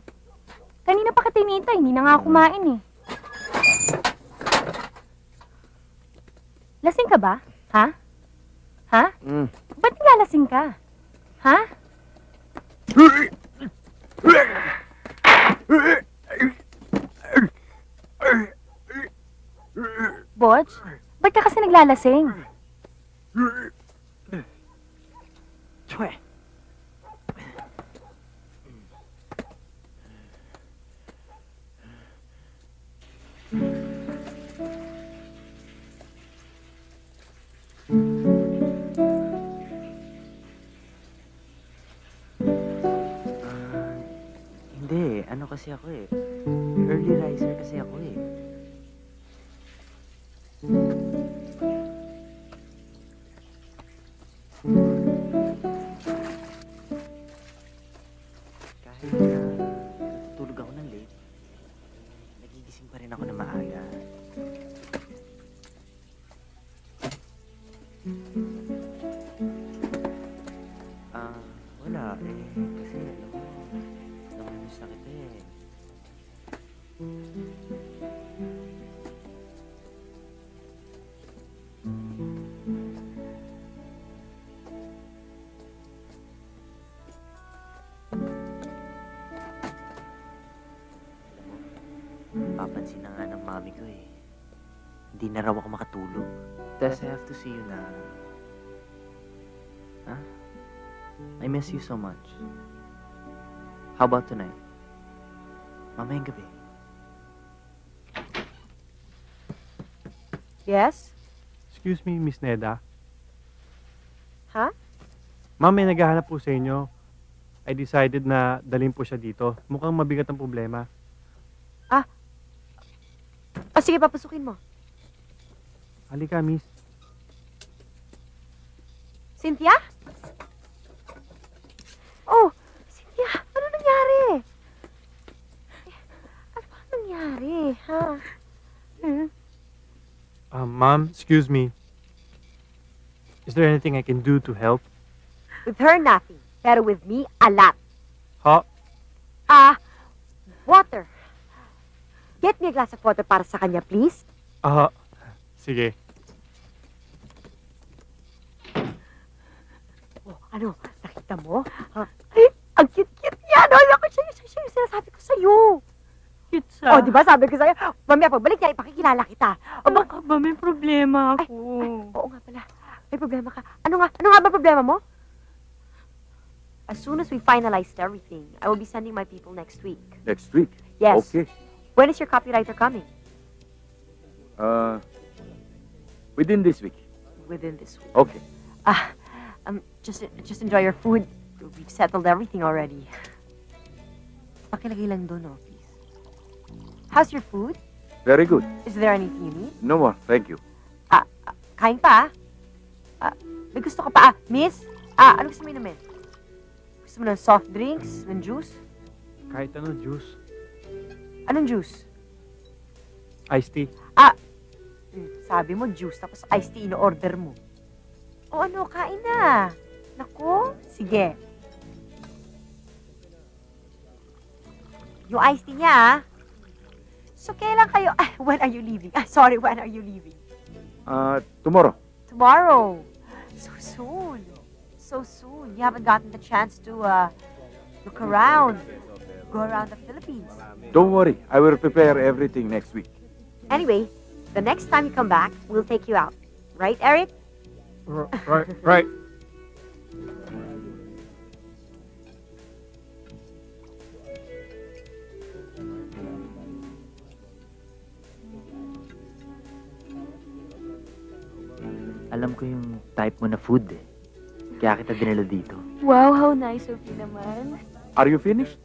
Speaker 4: Kanina pa kita hinihintay, hindi na nga ako kumain eh. Lasing ka ba? Ha? Ha? Ba't nilalasing ka? Ha? Butch, ba't ka kasi naglalasing?
Speaker 8: Hindi, ano kasi ako eh. Early riser kasi ako eh. Kahit tulog ako ng late, nagigising pa rin ako na maaga. Wala eh. Kasi alam mo, namimiss na kita eh. Papansin na nga ng mami ko eh. Hindi na raw ako makatulog. Tess, I have to see you na. Huh? I miss you so much. How about tonight? Mamayang gabi.
Speaker 2: Yes?
Speaker 9: Excuse me, Miss Neda.
Speaker 2: Ha?
Speaker 9: Ma'am, may naghahanap po sa inyo. I decided na dalhin po siya dito. Mukhang mabigat ang problema.
Speaker 2: O sige, papasukin mo.
Speaker 9: Halika, Miss.
Speaker 2: Cynthia? Oh, Cynthia, ano nangyari? Ano ba nangyari, ha?
Speaker 9: Ma'am, excuse me. Is there anything I can do to help?
Speaker 2: With her, nothing. Pero with me, a lot.
Speaker 9: Ha?
Speaker 2: Water. Get me a glass of water para sa kanya, please.
Speaker 9: Sige.
Speaker 2: Oh, ano? Nakita mo? Ay, ang cute-cute niya. No? Ako, siya yung sinasabi ko sa'yo.
Speaker 4: Cute siya.
Speaker 2: Oh, di ba sabi ko sa'yo? Mamaya pagbalik niya, ipakikilala kita. O,
Speaker 4: Ano ka ba? May problema ako.
Speaker 2: Oo nga pala. May problema ka. Ano nga ba problema mo? As soon as we finalized everything, I will be sending my people next week.
Speaker 3: Next week?
Speaker 2: Yes.
Speaker 3: Okay.
Speaker 2: When is your copywriter coming?
Speaker 3: Within this week.
Speaker 2: Within this week.
Speaker 3: Okay.
Speaker 2: Just enjoy your food. We've settled everything already. Pakilagay lang doon, oh, please. How's your food?
Speaker 3: Very good.
Speaker 2: Is there anything you need?
Speaker 3: No more, thank you.
Speaker 2: Kain pa, may gusto ka pa, miss? Ano gusto mo inumin? Gusto mo ng soft drinks, ng juice?
Speaker 9: Kahit ano, juice.
Speaker 2: Anong juice?
Speaker 9: Iced tea.
Speaker 2: Sabi mo juice, tapos iced tea ino-order mo. O ano, kain na. Naku, sige. Yung iced tea niya, so kailan kayo, when are you leaving? Sorry, when are you leaving?
Speaker 3: Tomorrow.
Speaker 2: Tomorrow. So soon. So soon. You haven't gotten the chance to look around. Go around the Philippines.
Speaker 3: Don't worry, I will prepare everything next week.
Speaker 2: Anyway, the next time you come back, we'll take you out. Right, Eric?
Speaker 9: Right.
Speaker 8: Alam ko yung type mo na food eh. Kaya kita dinala dito.
Speaker 4: Wow, how nice of you naman.
Speaker 3: Are you finished?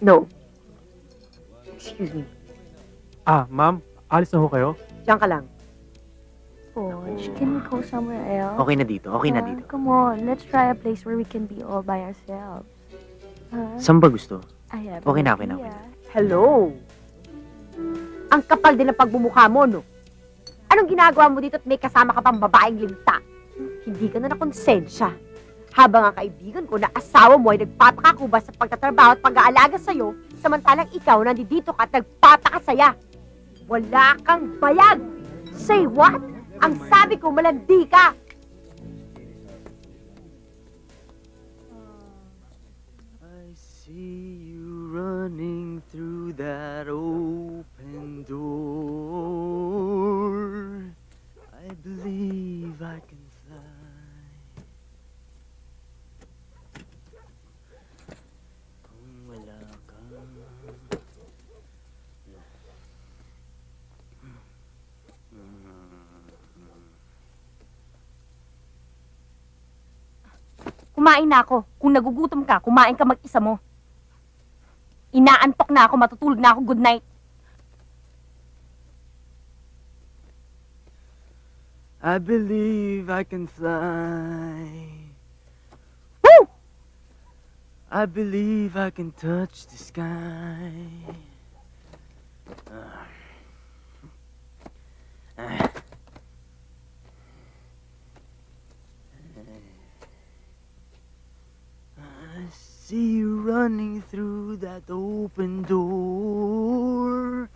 Speaker 2: No. Excuse me.
Speaker 9: Ma'am, alis na ho kayo?
Speaker 2: Diyan ka lang.
Speaker 4: Poch, can we go somewhere else?
Speaker 8: Okay na dito, okay na dito.
Speaker 4: Come on, let's try a place where we can be all by ourselves.
Speaker 8: Saan ba gusto?
Speaker 4: I have
Speaker 8: Okay na,
Speaker 4: an
Speaker 8: okay na,
Speaker 4: idea.
Speaker 2: Hello. Ang kapal din ng pagmumukha mo, no? Anong ginagawa mo dito at may kasama ka pang babaeng linta? Hindi ka na nakonsensya. Habang ang kaibigan ko na asawa mo ay nagpapakakuba sa pagtatrabaho at pag-aalaga sa'yo, samantalang ikaw nandito ka at nagpapakasaya. Wala kang bayad. Say what? Ang sabi ko, malandi ka.
Speaker 8: I see you running through that open door. I believe I can fly. Kung wala ka.
Speaker 4: Kumain na ako. Kung nagugutom ka, kumain ka mag-isa mo. Inaantok na ako, matutulog na ako. Good night.
Speaker 8: I believe I can fly.
Speaker 2: Woo!
Speaker 8: I believe I can touch the sky. I see you running through that open door.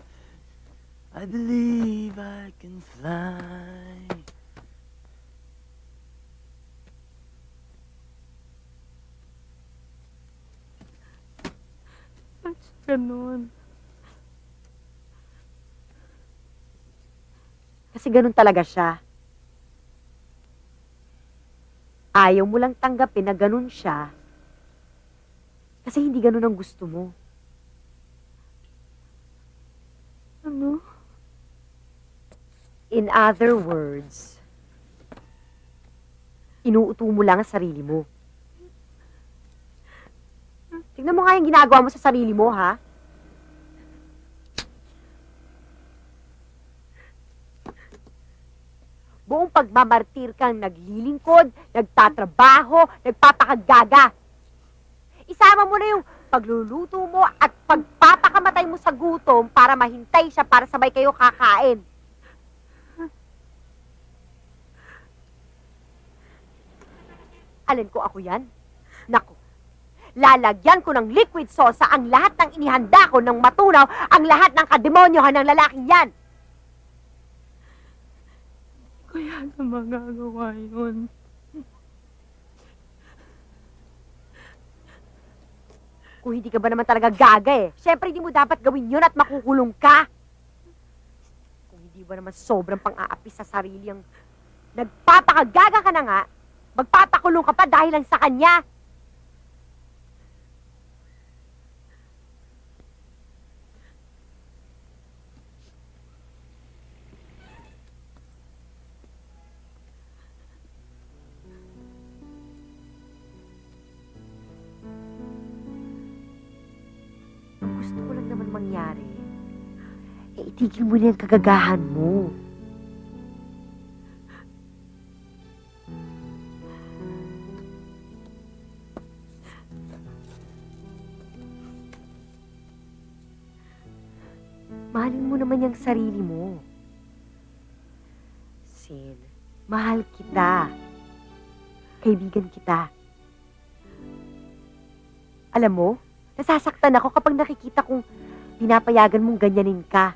Speaker 8: I believe I can fly.
Speaker 4: Ganun.
Speaker 2: Kasi ganun talaga siya. Ayaw mo lang tanggapin na ganun siya. Kasi hindi ganun ang gusto mo.
Speaker 4: Ano?
Speaker 2: In other words, inuuto mo lang ang sarili mo. Tignan mo nga yung ginagawa mo sa sarili mo, ha? Buong pagmamartir kang naglilingkod, nagtatrabaho, nagpapakagaga. Isama mo na yung pagluluto mo at pagpapakamatay mo sa gutom para mahintay siya para sabay kayo kakain. Alin ko ako yan? Naku, lalagyan ko ng liquid sauce ang lahat ng inihanda ko ng matunaw ang lahat ng kademonyohan ng lalaking yan.
Speaker 4: Paano magagawa yun?
Speaker 2: Kung hindi ka ba naman talaga gaga eh. Siyempre, hindi mo dapat gawin yun at makukulong ka. Kung hindi ba naman sobrang pang-aapi sa sarili ang nagpapakagaga ka na nga, magpapakulong ka pa dahil lang sa kanya. Gusto ko lang naman mangyari. Itigil mo na yung kagagahan mo. Mahalin mo naman yung sarili mo. Sin, mahal kita. Kaibigan kita. Alam mo, nasasaktan ako kapag nakikita kong pinapayagan mong ganyanin ka.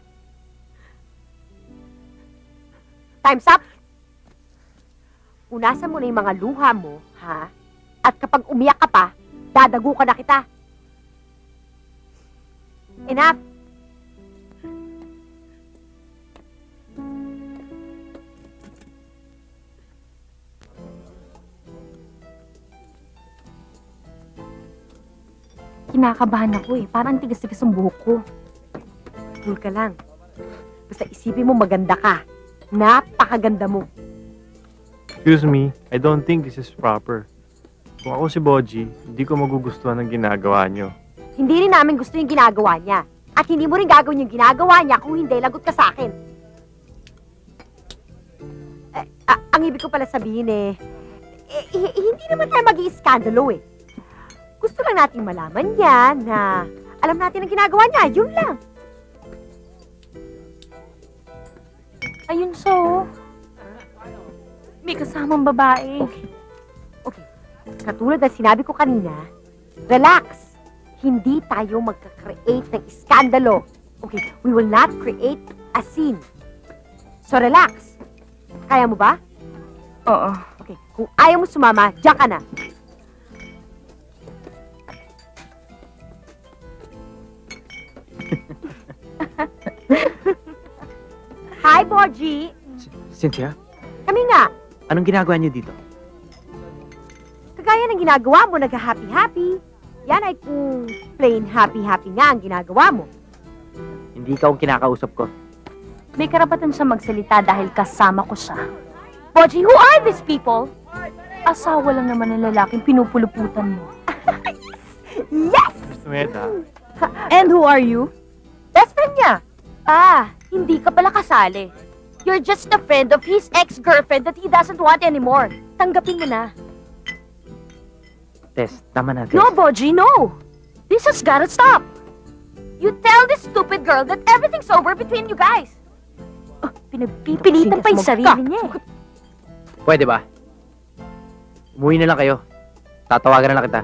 Speaker 2: Time's up! Unasan mo na yung mga luha mo, ha? At kapag umiyak ka pa, dadago ka na kita. Enough!
Speaker 4: Kinakabahan ako eh. Parang tigas-tigas ang buhok ko.
Speaker 2: Cool ka lang. Basta isipin mo maganda ka. Napakaganda mo.
Speaker 9: Excuse me, I don't think this is proper. Kung ako si Boji, hindi ko magugustuhan ng ginagawa nyo.
Speaker 2: Hindi rin namin gusto yung ginagawa niya. At hindi mo rin gagawin yung ginagawa niya kung hindi, lagot ka sa akin. Ang ibig ko pala sabihin hindi naman tayo mag-i-skandalo eh. Gusto lang nating malaman niya na alam natin ang ginagawa niya. Yun lang.
Speaker 4: Ayun so. May kasamang babae.
Speaker 2: Okay. Katulad na sinabi ko kanina, relax. Hindi tayo magka-create ng iskandalo. Okay, we will not create a scene. So relax. Kaya mo ba?
Speaker 4: Oo.
Speaker 2: Okay, kung ayaw mo sumama, diyan ka na. Hi, Boji!
Speaker 8: Cynthia,
Speaker 2: Kami nga.
Speaker 8: anong ginagawa niyo dito?
Speaker 2: Kagaya ng ginagawa mo, nag-happy-happy. Yan ay kung plain happy-happy nga ang ginagawa mo.
Speaker 8: Hindi ikaw ang kinakausap ko.
Speaker 4: May karapatan siya magsalita dahil kasama ko siya. Boji, who are these people? Asawa lang naman ng lalaking pinupuluputan mo.
Speaker 2: Yes!
Speaker 9: Miss Nueta,
Speaker 4: And who are you?
Speaker 2: Best friend niya.
Speaker 1: Hindi ka pala kasali. You're just a friend of his ex-girlfriend that he doesn't want anymore. Tanggapin mo na.
Speaker 8: Tess, tama na, Tess.
Speaker 1: No, Boji, no! This has gotta stop! You tell this stupid girl that everything's over between you guys. Pinagpipilitan pa yung sarili niya eh.
Speaker 8: Pwede ba? Umuwi na lang kayo. Tatawagan na lang kita.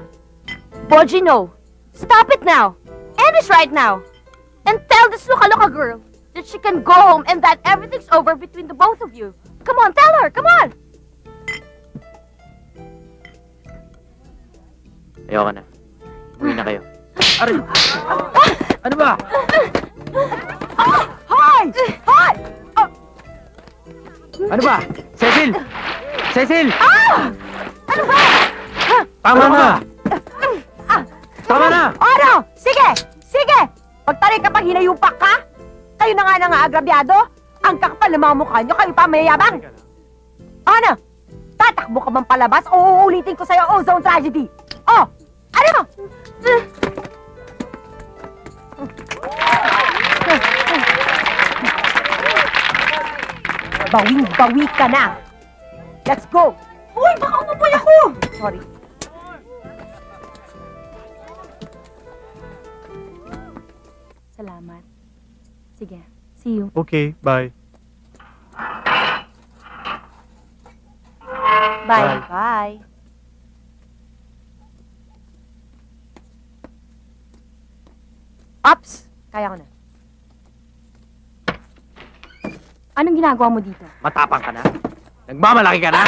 Speaker 1: Boji, no. Stop it now. End this right now. And tell this loka-loka girl that she can go home and that everything's over between the both of you. Come on, tell her, come on!
Speaker 8: Ayoko na. Umuwi na kayo. Aray! Ano ba?
Speaker 2: Hoy! Hoy!
Speaker 8: Ano ba? Cecil! Cecil!
Speaker 2: Ano ba?
Speaker 8: Tama na! Tama na!
Speaker 2: Ano? Sige! Sige! Pagtarik kapag hinayupak ka, kayo na nga agrabyado. Ang kakapal ng mga mukha nyo, kayo pa mayayabang. Ano? Tatakbo ka bang palabas o uulitin ko sa'yo ozone tragedy? Oh! Ano? Bawing-bawi ka na. Let's go! Uy, baka umupoy ako! Sorry.
Speaker 4: Salamat. Sige, see you.
Speaker 9: okay, bye.
Speaker 2: Bye. Bye. Ups! Kaya ko na.
Speaker 4: Anong ginagawa mo dito?
Speaker 8: Matapang ka na? Nagmamalaki ka na?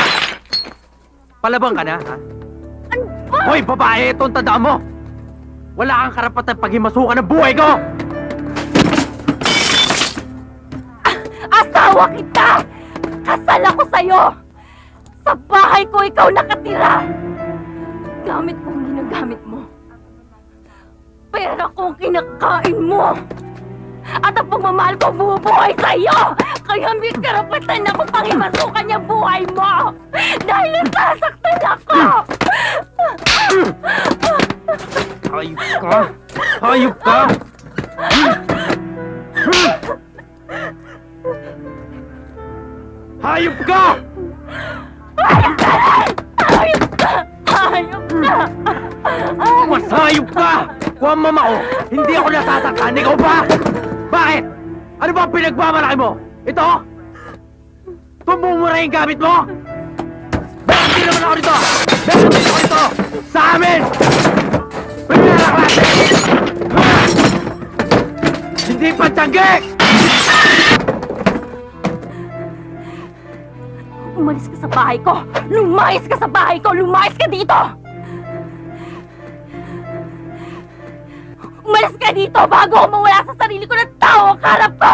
Speaker 8: Palabang ka na, ha? Hoy, babae, ito ang tandaan mo! Wala kang karapatan paghimasukan ng buhay ko!
Speaker 4: Asawa kita! Kasal ako sa'yo! Sa bahay ko ikaw nakatira! Gamit kong ginagamit mo. Pera kong kinakain mo! At ang pagmamahal ko bumubuhay sa'yo! Kaya may karapatan ako panghimasukan yung buhay mo! Dahil nasasaktan ako!
Speaker 8: Hayop ka! Hayop ka! Hayop ka!
Speaker 4: Hayop ka rin! Hayop ka! Hayop ka!
Speaker 8: Mas hayop ka! Kung ang mama ko, hindi ako nasasaktan, ikaw ba? Bakit? Ano ba ang pinagmamalaki mo? Ito? Tumumura yung gamit mo? Meron din naman ako dito! Meron din ako dito! Sa amin! Pinalaklase! Hindi pantanggi!
Speaker 4: Umalis ka sa bahay ko! Lumayas ka sa bahay ko! Lumayas ka dito! Umalis ka dito bago ako mawala sa sarili ko ng tao ang harap ko!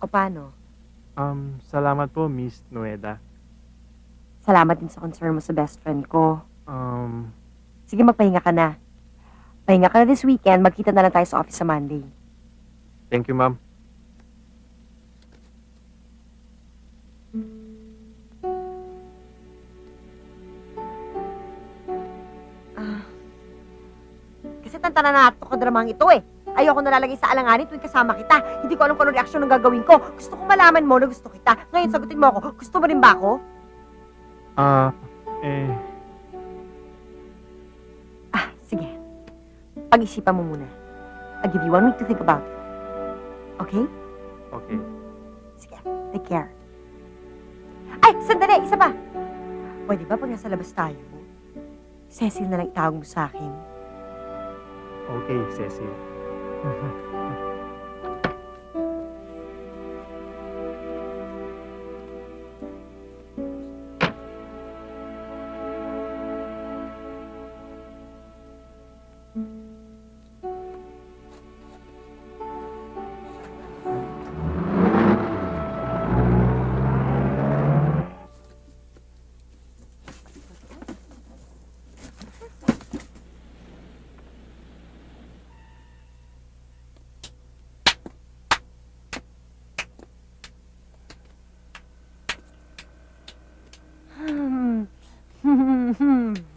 Speaker 2: O paano?
Speaker 9: Salamat po, Miss Nueda.
Speaker 2: Salamat din sa concern mo sa best friend ko.
Speaker 9: Um,
Speaker 2: Sige, magpahinga ka na. Pahinga ka na this weekend. Magkita na lang tayo sa office sa Monday.
Speaker 9: Thank you, ma'am.
Speaker 2: Kasi tantana na nato kadramang ito eh. Ayoko nalalagay sa alanganin tuwing kasama kita. Hindi ko alam kung ano reaksyon ng gagawin ko. Gusto kong malaman mo na gusto kita. Ngayon, sagutin mo ako. Gusto mo rin ba ako? Sige. Pag-isipan mo muna. I'll give you 1 week to think about it. Okay?
Speaker 9: Okay.
Speaker 2: Sige. Take care. Ay! Sandali! Isa pa! Pwede ba pag nasa labas tayo, Cecil na lang itawag mo sa akin?
Speaker 9: Okay, Cecil.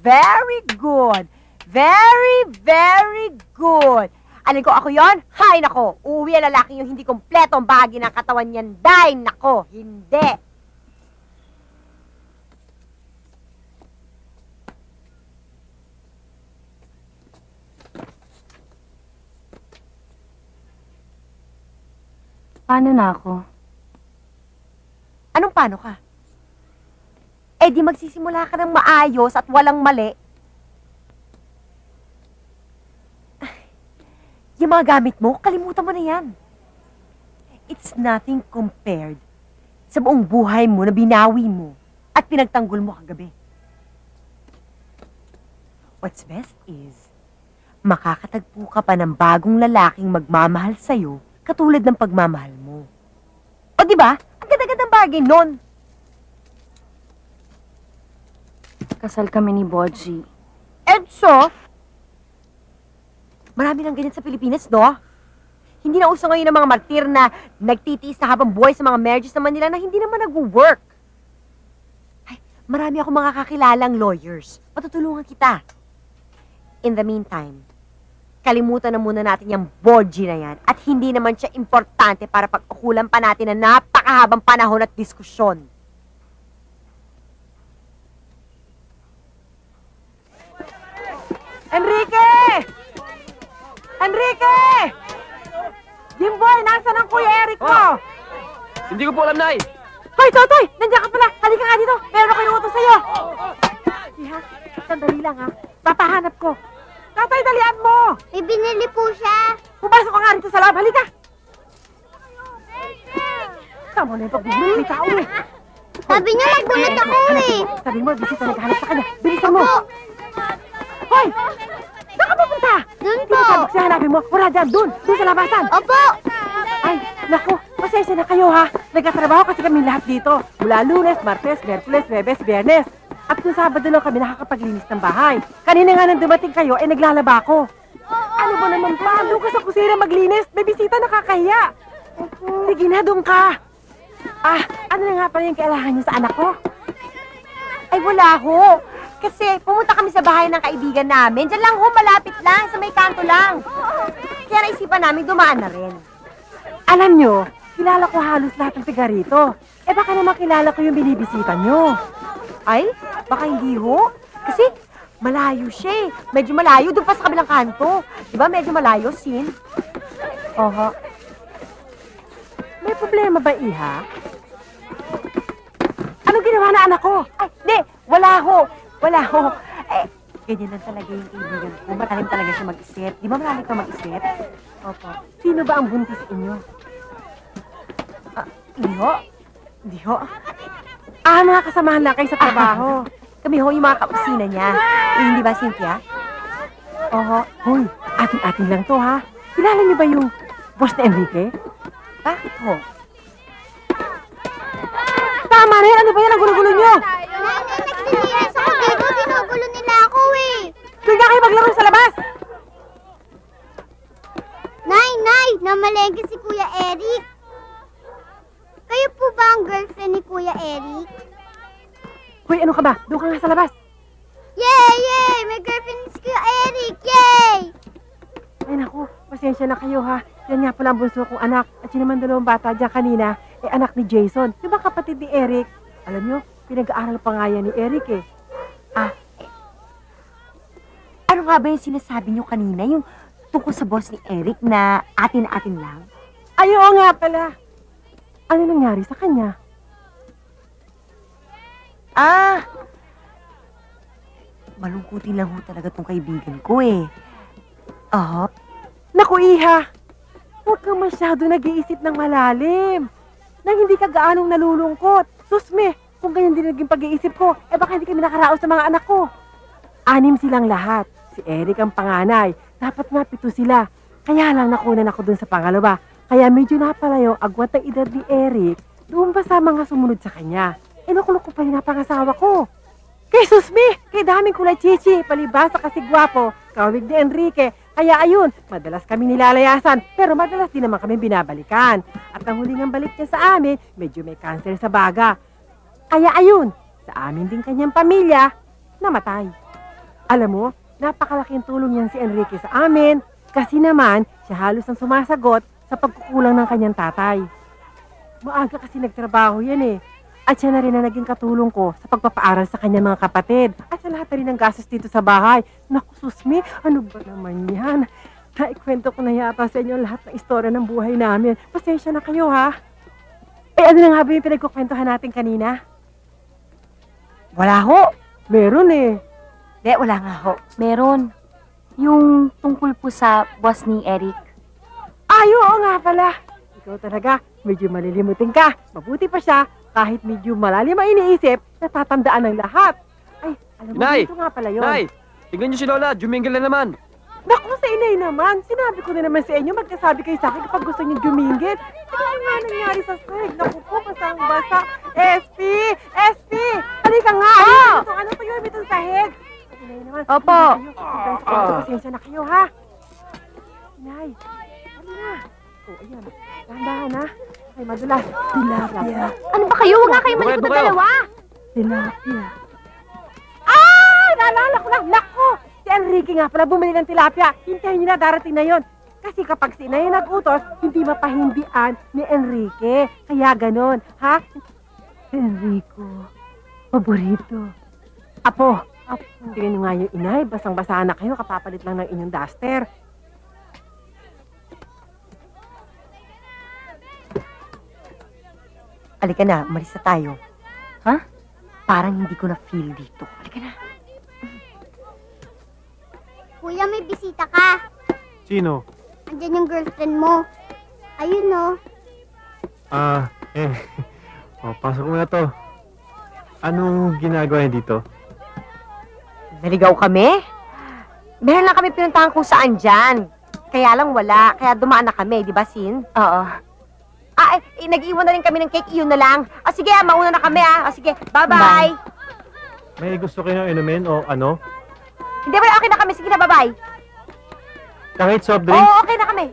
Speaker 2: Very good. Very, very good. Alin ko ako yon? Hay nako. Uuwi ang lalaki yung hindi kompleto ang bahagi ng katawan niyan. Dahil nako, hindi.
Speaker 4: Paano na ako?
Speaker 2: Anong paano ka? Eh di magsisimula ka ng maayos at walang mali. Yung mga gamit mo, kalimutan mo na yan. It's nothing compared sa buong buhay mo na binawi mo at pinagtanggol mo kagabi. What's best is, makakatagpo ka pa ng bagong lalaking magmamahal sa'yo katulad ng pagmamahal mo. O diba? Ang ganda-gandang bagay nun.
Speaker 4: Kasal kami ni Boji.
Speaker 2: And so, marami nang ganyan sa Pilipinas, no? Hindi na uso ngayon ng mga martir na nagtitiis na habang buhay sa mga marriages naman nila na hindi naman nag-work. Ay, marami ako mga kakilalang lawyers. Matutulungan kita. In the meantime, kalimutan na muna natin yung Boji na yan at hindi naman siya importante para pag-ukulan pa natin na napakahabang panahon at diskusyon. Enrique! Enrique! Jimboy, nasaan ang Kuya Eric mo?
Speaker 8: Hindi ko po alam, Nay.
Speaker 2: Hoy, Totoy! Nandiyan ka pala! Halika nga dito! Meron ako inuutos sa'yo! Iha, sandali lang ha. Papahanap ko. Totoy, dalian mo!
Speaker 11: May binili po siya.
Speaker 2: Pumasok ka nga rito sa loob. Halika! Tama na yung pagbubulot. May tao eh.
Speaker 11: Sabi niya magbunot ako eh.
Speaker 2: Sabi mo, bisita naghahanap sa kanya. Bilisan mo! Hoy! Saan ka pupunta?
Speaker 11: Doon
Speaker 2: Hindi
Speaker 11: po.
Speaker 2: mo sabi ko siya hanapin mo. Wala dyan, doon sa labasan.
Speaker 11: Opo.
Speaker 2: Ay, naku, pasensya na kayo ha. Nagkatrabaho kasi kami lahat dito. Mula Lunes, Martes, Merkules, Huwebes, Biyernes. At kung Sabado lang kami nakakapaglinis ng bahay. Kanina nga nang dumating kayo, naglalaba ako. Ano ba naman pa? Doon ka sa kusina maglinis. May bisita nakakahiya. Sige na, doon ka. Ano na nga pala yung kailangan niyo sa anak ko? Ay, wala ho. Kasi pumunta kami sa bahay ng kaibigan namin. Diyan lang ho, malapit lang, sa may kanto lang. Kaya naisipan namin dumaan na rin. Alam nyo, kilala ko halos lahat ng tiga rito. Baka naman kilala ko yung binibisita nyo. Ay, baka hindi ho. Kasi malayo siya eh. Medyo malayo, doon pa sa kabilang kanto. Diba medyo malayo, Sin? Oho. May problema ba, Iha? Anong ginawa na anak ko? Ay, di, wala ho. Wala ho. Ganyan lang talaga yung kaibigan ko. Matalim talaga siya mag-isip. Di ba marami ka mag-isip? Opo. Sino ba ang buntis inyo? Hindi ho. Hindi ho. Mga kasamahan lang kayo sa trabaho. Kami ho yung mga kausina niya. Hindi ba, Cynthia? Oho. Hoy, atin-atin lang to, ha? Kilala niyo ba yung boss na Enrique? Bakit ho? Tama na yan! Ano ba yan ang gulo-gulo niyo?
Speaker 11: Nagsilias ako dito. Ginugulo nila ako eh.
Speaker 2: Doon nga kayo maglaro sa labas!
Speaker 11: Nay! Namalengke si Kuya Eric. Kayo po ba ang girlfriend ni Kuya Eric?
Speaker 2: Hoy, ano ka ba? Doon ka nga sa labas.
Speaker 11: Yay! May girlfriend si Kuya Eric! Yay!
Speaker 2: Ay naku, pasensya na kayo ha. Yan nga pala ang bunso kong anak. At yun naman dalawang bata dyan kanina, anak ni Jason. Di ba kapatid ni Eric? Alam nyo, pinag-aaral pa nga yan ni Eric eh.
Speaker 10: Ano nga ba yung sinasabi niyo kanina? Yung tungkol sa boss ni Eric na atin lang?
Speaker 2: Ay, oo nga pala. Ano nangyari sa kanya?
Speaker 10: Malungkutin lang ho talaga tong kaibigan ko eh.
Speaker 2: Naku, Iha. Huwag kang masyado nag-iisip ng malalim. Nang hindi ka gaanong nalulungkot. Susme, kung ganyan din naging pag-iisip ko, baka hindi kami nakaraos sa mga anak ko. 6 silang lahat. Si Eric ang panganay. Dapat nga 7 sila. Kaya lang nakunan ako dun sa pangalawa. Kaya medyo napalayo agwat ang edad ni Eric. Doon pa sa mga sumunod sa kanya. Nakulok ko pa yung napangasawa ko. Kay Susme, kay daming kulay chichi, palibasa kasi gwapo, kawig ni Enrique. Kaya ayun, madalas kami nilalayasan, pero madalas din naman kami binabalikan. At ang huling ang balik niya sa amin, medyo may cancer sa baga. Kaya ayun, sa amin din kanyang pamilya, namatay. Alam mo, napakalaking tulong yan si Enrique sa amin, kasi naman, siya halos ang sumasagot sa pagkukulang ng kanyang tatay. Maaga kasi nagtrabaho yan eh. At siya na rin ang naging katulong ko sa pagpapaaral sa kanyang mga kapatid. At sa lahat na rin ng gastos dito sa bahay. Naku, Susme, ano ba naman yan? Naikwento ko na yata sa inyo lahat ng istorya ng buhay namin. Pasensya na kayo, ha? Ano na nga ba yung pinagkukwentuhan natin kanina?
Speaker 10: Wala ho.
Speaker 2: Meron eh.
Speaker 10: Wala nga ho. Meron. Yung tungkol po sa boss ni Eric.
Speaker 2: Ay, oo nga pala. Ikaw talaga, medyo malilimutin ka. Mabuti pa siya. Kahit medyo malalim ang iniisip, natatandaan ng lahat. Ay, alam mo,
Speaker 8: Nay!
Speaker 2: dito nga pala yun.
Speaker 8: Nay! Tignan niyo si Lola, jumingle na naman.
Speaker 2: Naku, sa inay naman. Sinabi ko na naman sa inyo, magkasabi kayo sa akin kapag gusto niyo jumingit. Ano nga nangyari sa sahig? Naku po, basang-basa. SP! SP! Halika nga! Ano to yun? Itong sahig. Inay naman.
Speaker 10: Opo.
Speaker 2: Pasensya na kayo, ha? Inay, ano na? Ayan. Dahan-dahan, ha? Ay, madulas. Tilapia.
Speaker 11: Ano ba kayo? Huwag nga kayo malikot na dalawa.
Speaker 2: Tilapia. Naalala ko lang. Naku! Si Enrique nga pala bumili ng tilapia. Hintayin niyo na, darating na yon. Kasi kapag si inay nag-utos, hindi mapahindian ni Enrique. Kaya ganon, ha? Enrico, paborito. Apo, tingnan nyo nga yung inay, basang-basa na kayo, kapapalit lang ng inyong duster. Halika na, umalis na tayo. Ha? Parang hindi ko na feel dito. Halika na.
Speaker 11: Kuya, may bisita ka.
Speaker 9: Sino?
Speaker 11: Andyan yung girlfriend mo. Ayun, no.
Speaker 9: Pasok mo na to. Anong ginagawa niya dito?
Speaker 2: Naligaw kami? Meron lang kami pinuntahan kung saan dyan. Kaya lang wala. Kaya dumaan na kami, di ba, Sin? Oo. Nag-iwan na rin kami ng cake. Iyon na lang. Sige, mauna na kami, sige, bye-bye.
Speaker 9: May gusto kayong inumin o ano?
Speaker 2: Hindi ba, okay na kami. Sige na, bye-bye.
Speaker 9: Kahit soft drinks?
Speaker 2: Oo, okay na kami.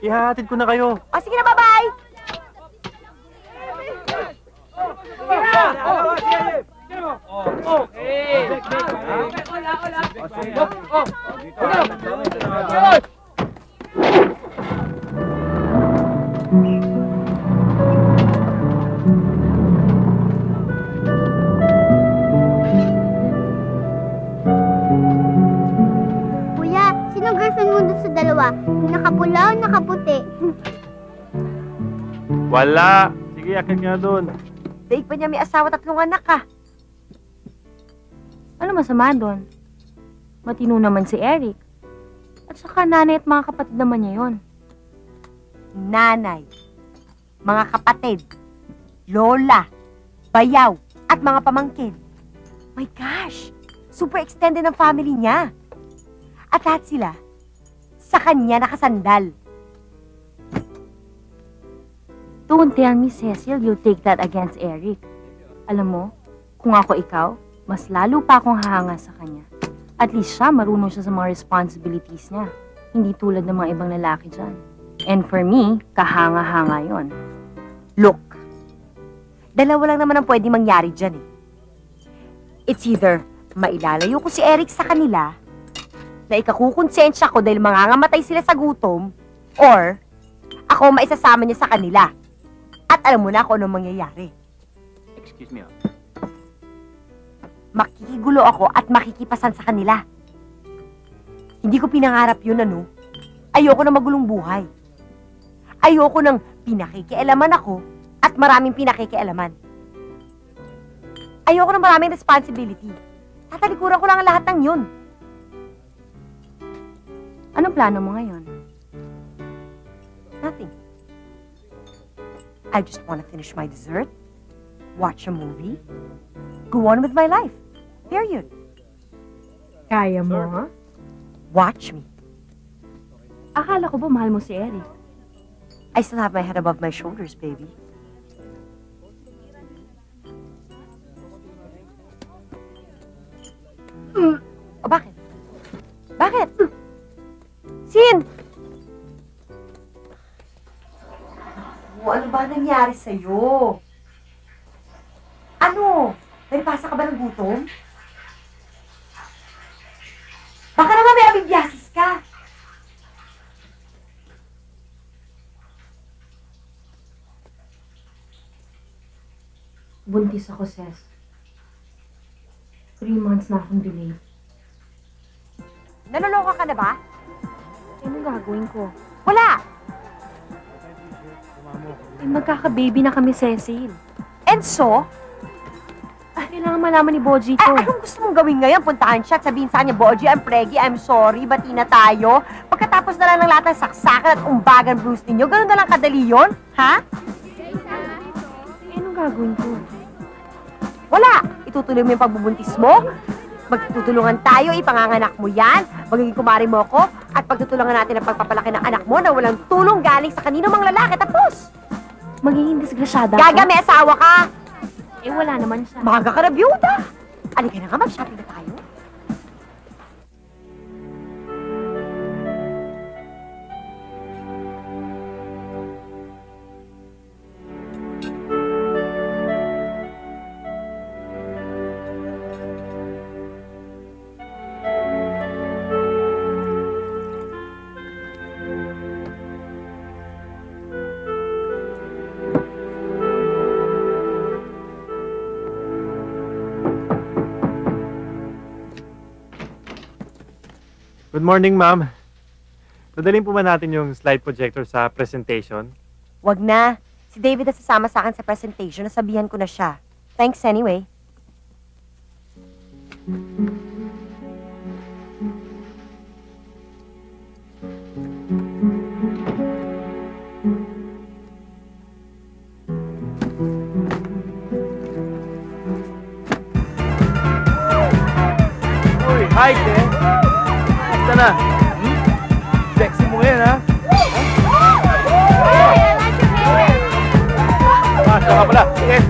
Speaker 9: Ihahatid ko na kayo.
Speaker 2: Sige na, bye-bye.
Speaker 11: Kuya, sino girlfriend mo dun sa dalawa? Yung nakapula o nakaputi?
Speaker 9: Wala. Sige, akin nga doon.
Speaker 2: Daig pa niya may asawa 3 anak, ka.
Speaker 1: Ano masama doon? Matino naman si Eric. At saka nanay at mga kapatid naman niya yon.
Speaker 2: Nanay, mga kapatid, lola, bayaw, at mga pamangkin. My gosh! Super extended ang family niya. At lahat sila, sa kanya nakasandal.
Speaker 1: Don't tell me, Cecil, you'll take that against Eric. Alam mo, kung ako ikaw, mas lalo pa akong hahanga sa kanya. At least siya, marunong siya sa mga responsibilities niya. Hindi tulad ng mga ibang lalaki dyan. And for me, kahanga-hanga yon.
Speaker 2: Look, dalawa lang naman ang pwede mangyari dyan eh. It's either mailalayo ko si Eric sa kanila, na ikakukonsensya ko dahil mangangamatay sila sa gutom, or ako maisasama niya sa kanila. At alam mo na kung anong mangyayari.
Speaker 8: Excuse me.
Speaker 2: Makikigulo ako at makikipasan sa kanila. Hindi ko pinangarap yun, ano? Ayoko na magulong buhay. Ayoko nang pinakikialaman ako at maraming pinakikialaman. Ayoko ng maraming responsibility. Tatalikuran ko lang ang lahat ng yun.
Speaker 1: Anong plano mo ngayon?
Speaker 2: Nothing. I just want to finish my dessert, watch a movie, go on with my life. Period.
Speaker 1: Kaya mo, ha?
Speaker 2: Watch me.
Speaker 1: Akala ko ba mahal mo si Eric?
Speaker 2: I still have my head above my shoulders, baby. O bakit? Bakit? Sin! Ano ba nangyari sa'yo? Ano? Nalipasa ka ba ng gutom? Baka naman may abibiasis ka.
Speaker 1: Buntis ako, Cez. 3 months na akong delayed.
Speaker 2: Nanoloka ka na ba?
Speaker 1: Anong gagawin ko?
Speaker 2: Wala!
Speaker 1: Magkaka-baby na kami, Cecil.
Speaker 2: And so?
Speaker 1: Kailangan malaman ni Boji to.
Speaker 2: Anong gusto mong gawin ngayon? Puntahan siya at sabihin sa kanya, Boji, I'm preggy, I'm sorry, bati na tayo. Pagkatapos na lang ng lahat ng saksakan at umbagan Bruce ninyo, ganun na lang kadali yun? Ha?
Speaker 1: Anong gagawin ko?
Speaker 2: Wala! Itutuloy mo yung pagbubuntis mo. Magtutulungan tayo, ipanganganak mo yan. Magiging kumari mo ko. At pagtutulungan natin ang pagpapalaki ng anak mo na walang tulong galing sa kanino mang lalaki. Tapos!
Speaker 1: Magiging disgrasyada ako?
Speaker 2: Gaga, may asawa ka!
Speaker 1: Wala naman siya.
Speaker 2: Maga ka na byuda! Alika na nga, mag-shopping na tayo.
Speaker 9: Good morning, ma'am. Dadalhin po ba natin yung slide projector sa presentation?
Speaker 2: Wag na. Si David na sasama sa akin sa presentation. Nasabihan ko na siya. Thanks anyway.
Speaker 3: Uy, hi, Ken. Basta na. Sexy mo ngayon, ha? Siya ka pala. Sige.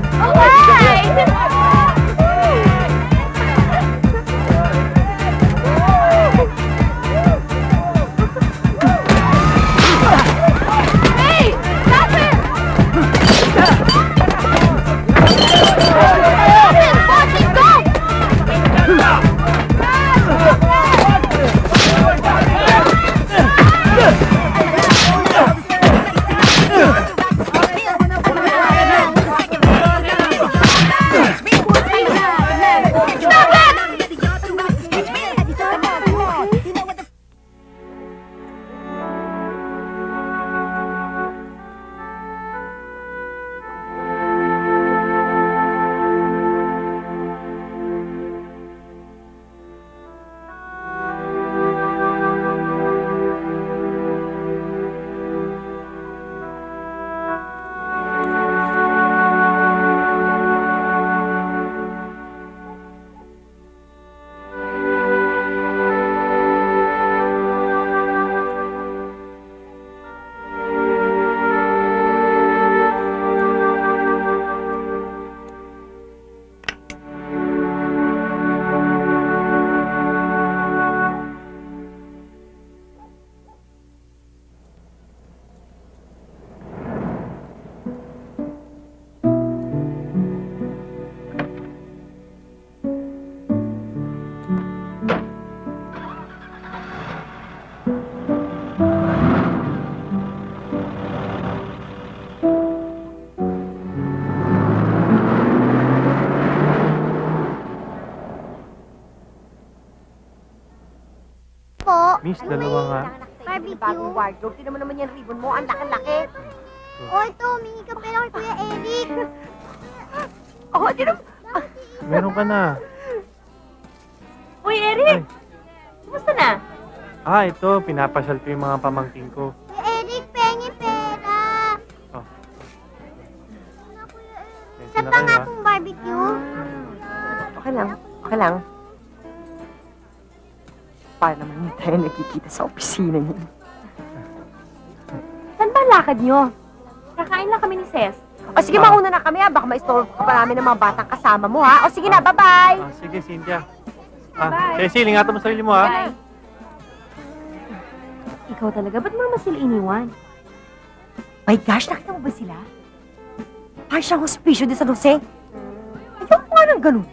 Speaker 9: Miss, dalawa nga.
Speaker 11: Barbecue.
Speaker 2: Bagong wardrobe. Tignan mo naman yung ribbon mo. Ang laki-laki.
Speaker 11: Oh, ito, humingi ka pala kay Kuya Eric.
Speaker 2: Oh, di naman.
Speaker 9: Meron ka na.
Speaker 1: Uy, Eric! Kumusta na?
Speaker 9: Ito. Pinapasyal ko yung mga pamangkin ko.
Speaker 11: Kuya Eric, pengi pera.
Speaker 9: Oh.
Speaker 11: Ano, Kuya Eric?
Speaker 9: Pensi
Speaker 11: Saan
Speaker 9: na
Speaker 11: pa
Speaker 9: kayo,
Speaker 11: nga
Speaker 9: ha?
Speaker 11: pong barbecue?
Speaker 2: Okay lang. Okay lang. Para naman hindi tayo nagkikita sa opisina niya.
Speaker 1: Saan ba ang lakad nyo? Kakain lang kami ni Ces.
Speaker 2: O sige, mauna na kami ha. Baka ma-store pa namin ng mga batang kasama mo ha. O sige na, bye-bye!
Speaker 9: Sige, Cynthia. Cecil, ingatan mo sarili mo, ha?
Speaker 1: Ikaw talaga, ba't mo naman sila iniwan?
Speaker 2: My gosh, nakita mo ba sila? Parang siyang hospisyo din sa Jose. Ayaw mo nga ng ganun.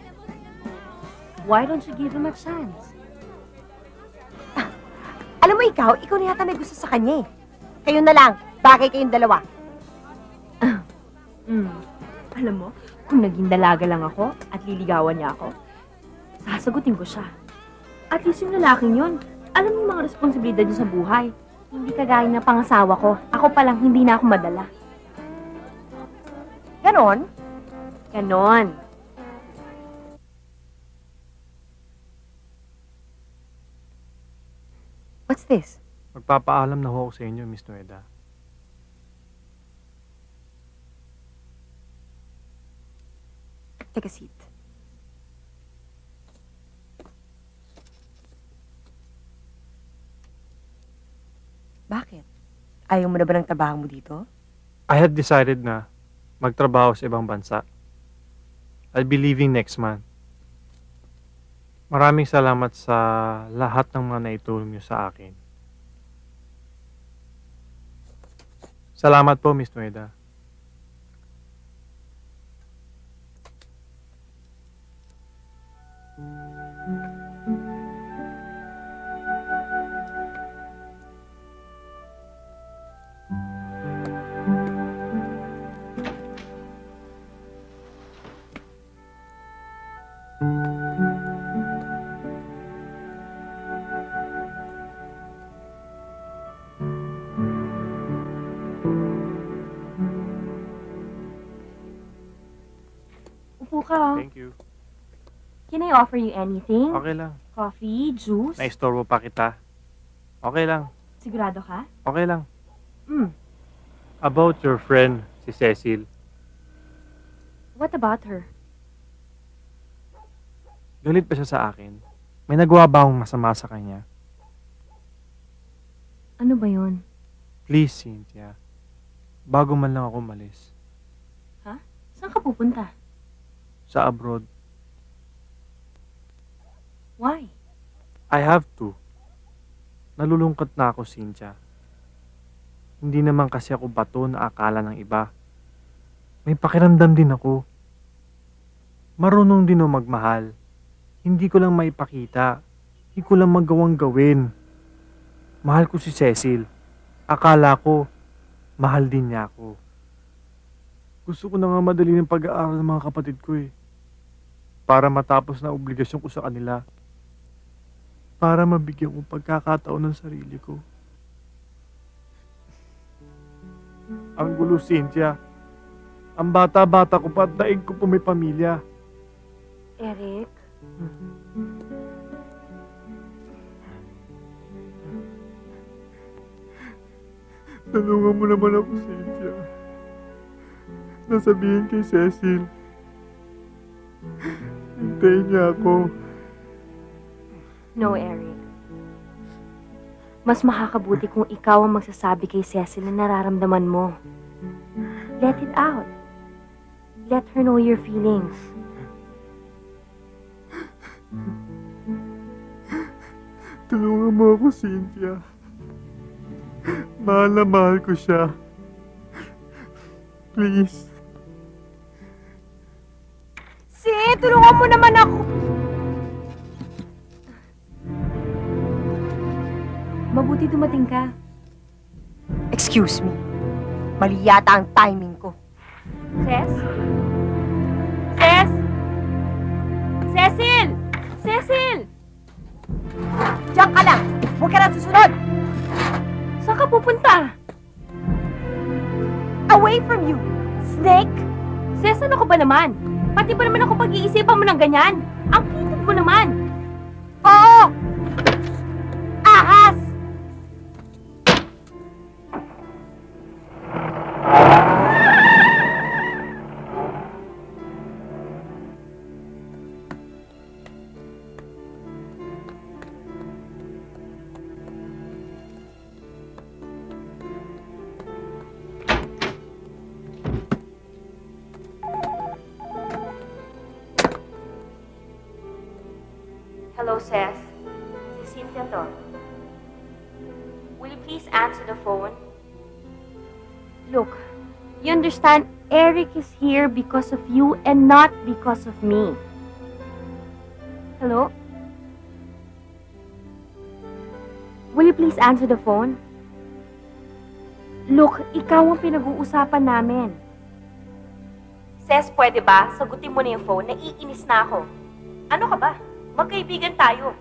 Speaker 1: Why don't you give them a chance?
Speaker 2: Alam mo ikaw na yata may gusto sa kanya eh. Kayo na lang, bagay kayong dalawa.
Speaker 1: Alam mo, kung naging dalaga lang ako at liligawan niya ako, sasagutin ko siya. At least yung lalaking yun, alam mo yung mga responsibilidad niya sa buhay. Hindi kagaya ng pangasawa ko. Ako pa lang, hindi na ako madala.
Speaker 2: Ganon?
Speaker 1: Ganon.
Speaker 2: What's this?
Speaker 9: Magpapaalam na ho ako sa inyo, Miss Nueda.
Speaker 2: Take a seat. Bakit? Ayaw mo na ba ng trabaho mo dito?
Speaker 9: I had decided na magtrabaho sa ibang bansa. I'll be leaving next month. Maraming salamat sa lahat ng mga naitulong niyo sa akin. Salamat po, Miss Nueda.
Speaker 1: Can I offer you anything?
Speaker 9: Okay lang.
Speaker 1: Coffee, juice?
Speaker 9: Naistorbo pa kita. Okay lang.
Speaker 1: Sigurado ka?
Speaker 9: Okay lang.
Speaker 1: Hmm.
Speaker 9: About your friend, si Cecil.
Speaker 1: What about her?
Speaker 9: Galit pa siya sa akin. May nagawa ba akong masama sa kanya?
Speaker 1: Ano ba yun?
Speaker 9: Please, Cynthia. Bago man lang ako malis.
Speaker 1: Saan ka pupunta?
Speaker 9: Sa abroad.
Speaker 1: Why?
Speaker 9: I have to. Nalulungkot na ako, Cynthia. Hindi naman kasi ako bato na akala ng iba. May pakiramdam din ako. Marunong din ako magmahal. Hindi ko lang maipakita. Hindi ko lang magawang gawin. Mahal ko si Cecil. Akala ko, mahal din niya ako. Gusto ko na nga madali ng pag-aaral ng mga kapatid ko eh. Para matapos na obligasyon ko sa kanila. Para mabigyan ko pagkakataon ng sarili ko. Ang gulo, Cynthia. Ang bata-bata ko pa at daig ko pa may pamilya.
Speaker 1: Eric?
Speaker 9: Tulungan mo naman ako, Cynthia. Nasabihin kay Cecil. Hintayin niya ako.
Speaker 1: No, Eric. Mas makakabuti kung ikaw ang magsasabi kay Cecil na nararamdaman mo. Let it out. Let her know your feelings.
Speaker 9: Tulungan mo ako, Cynthia. Mahal na mahal ko siya. Please.
Speaker 2: Tulungan mo naman ako.
Speaker 1: Mabuti dumating ka.
Speaker 2: Excuse me. Mali yata ang timing ko.
Speaker 1: Ces? Ces? Cecil! Cecil!
Speaker 2: Diyan ka lang. Huwag ka na susunod.
Speaker 1: Saan ka pupunta?
Speaker 2: Away from you, snake!
Speaker 1: Ces, ano ka ba naman? Pati ba naman ako pag-iisipan mo ng ganyan? Ang kitid mo naman!
Speaker 2: Oo! Ahas!
Speaker 1: Hello, Ces. Si Cynthia to. Will you please answer the phone? Look, you understand, Eric is here because of you and not because of me. Hello? Will you please answer the phone? Look, ikaw ang pinag-uusapan namin. Ces, pwede ba? Sagutin mo na yung phone. Naiinis na ako. Ano ka ba? Magkaibigan tayo.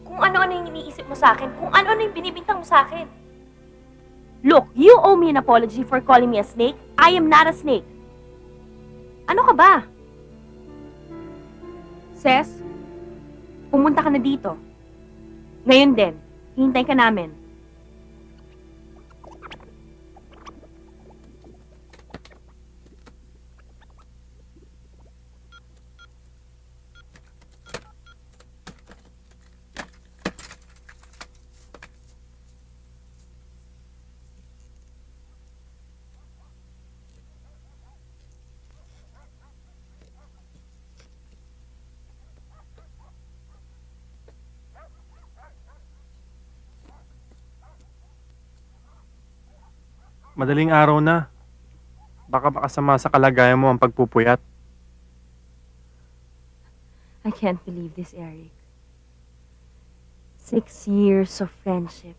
Speaker 1: Kung ano-ano yung iniisip mo sa akin, kung ano-ano yung binibintang mo sa akin. Look, you owe me an apology for calling me a snake. I am not a snake. Ano ka ba? Ces, pumunta ka na dito. Ngayon din, hintay ka namin.
Speaker 9: Madaling araw na. Baka makasama sa kalagayan mo ang pagpupuyat.
Speaker 1: I can't believe this, Eric. 6 years of friendship.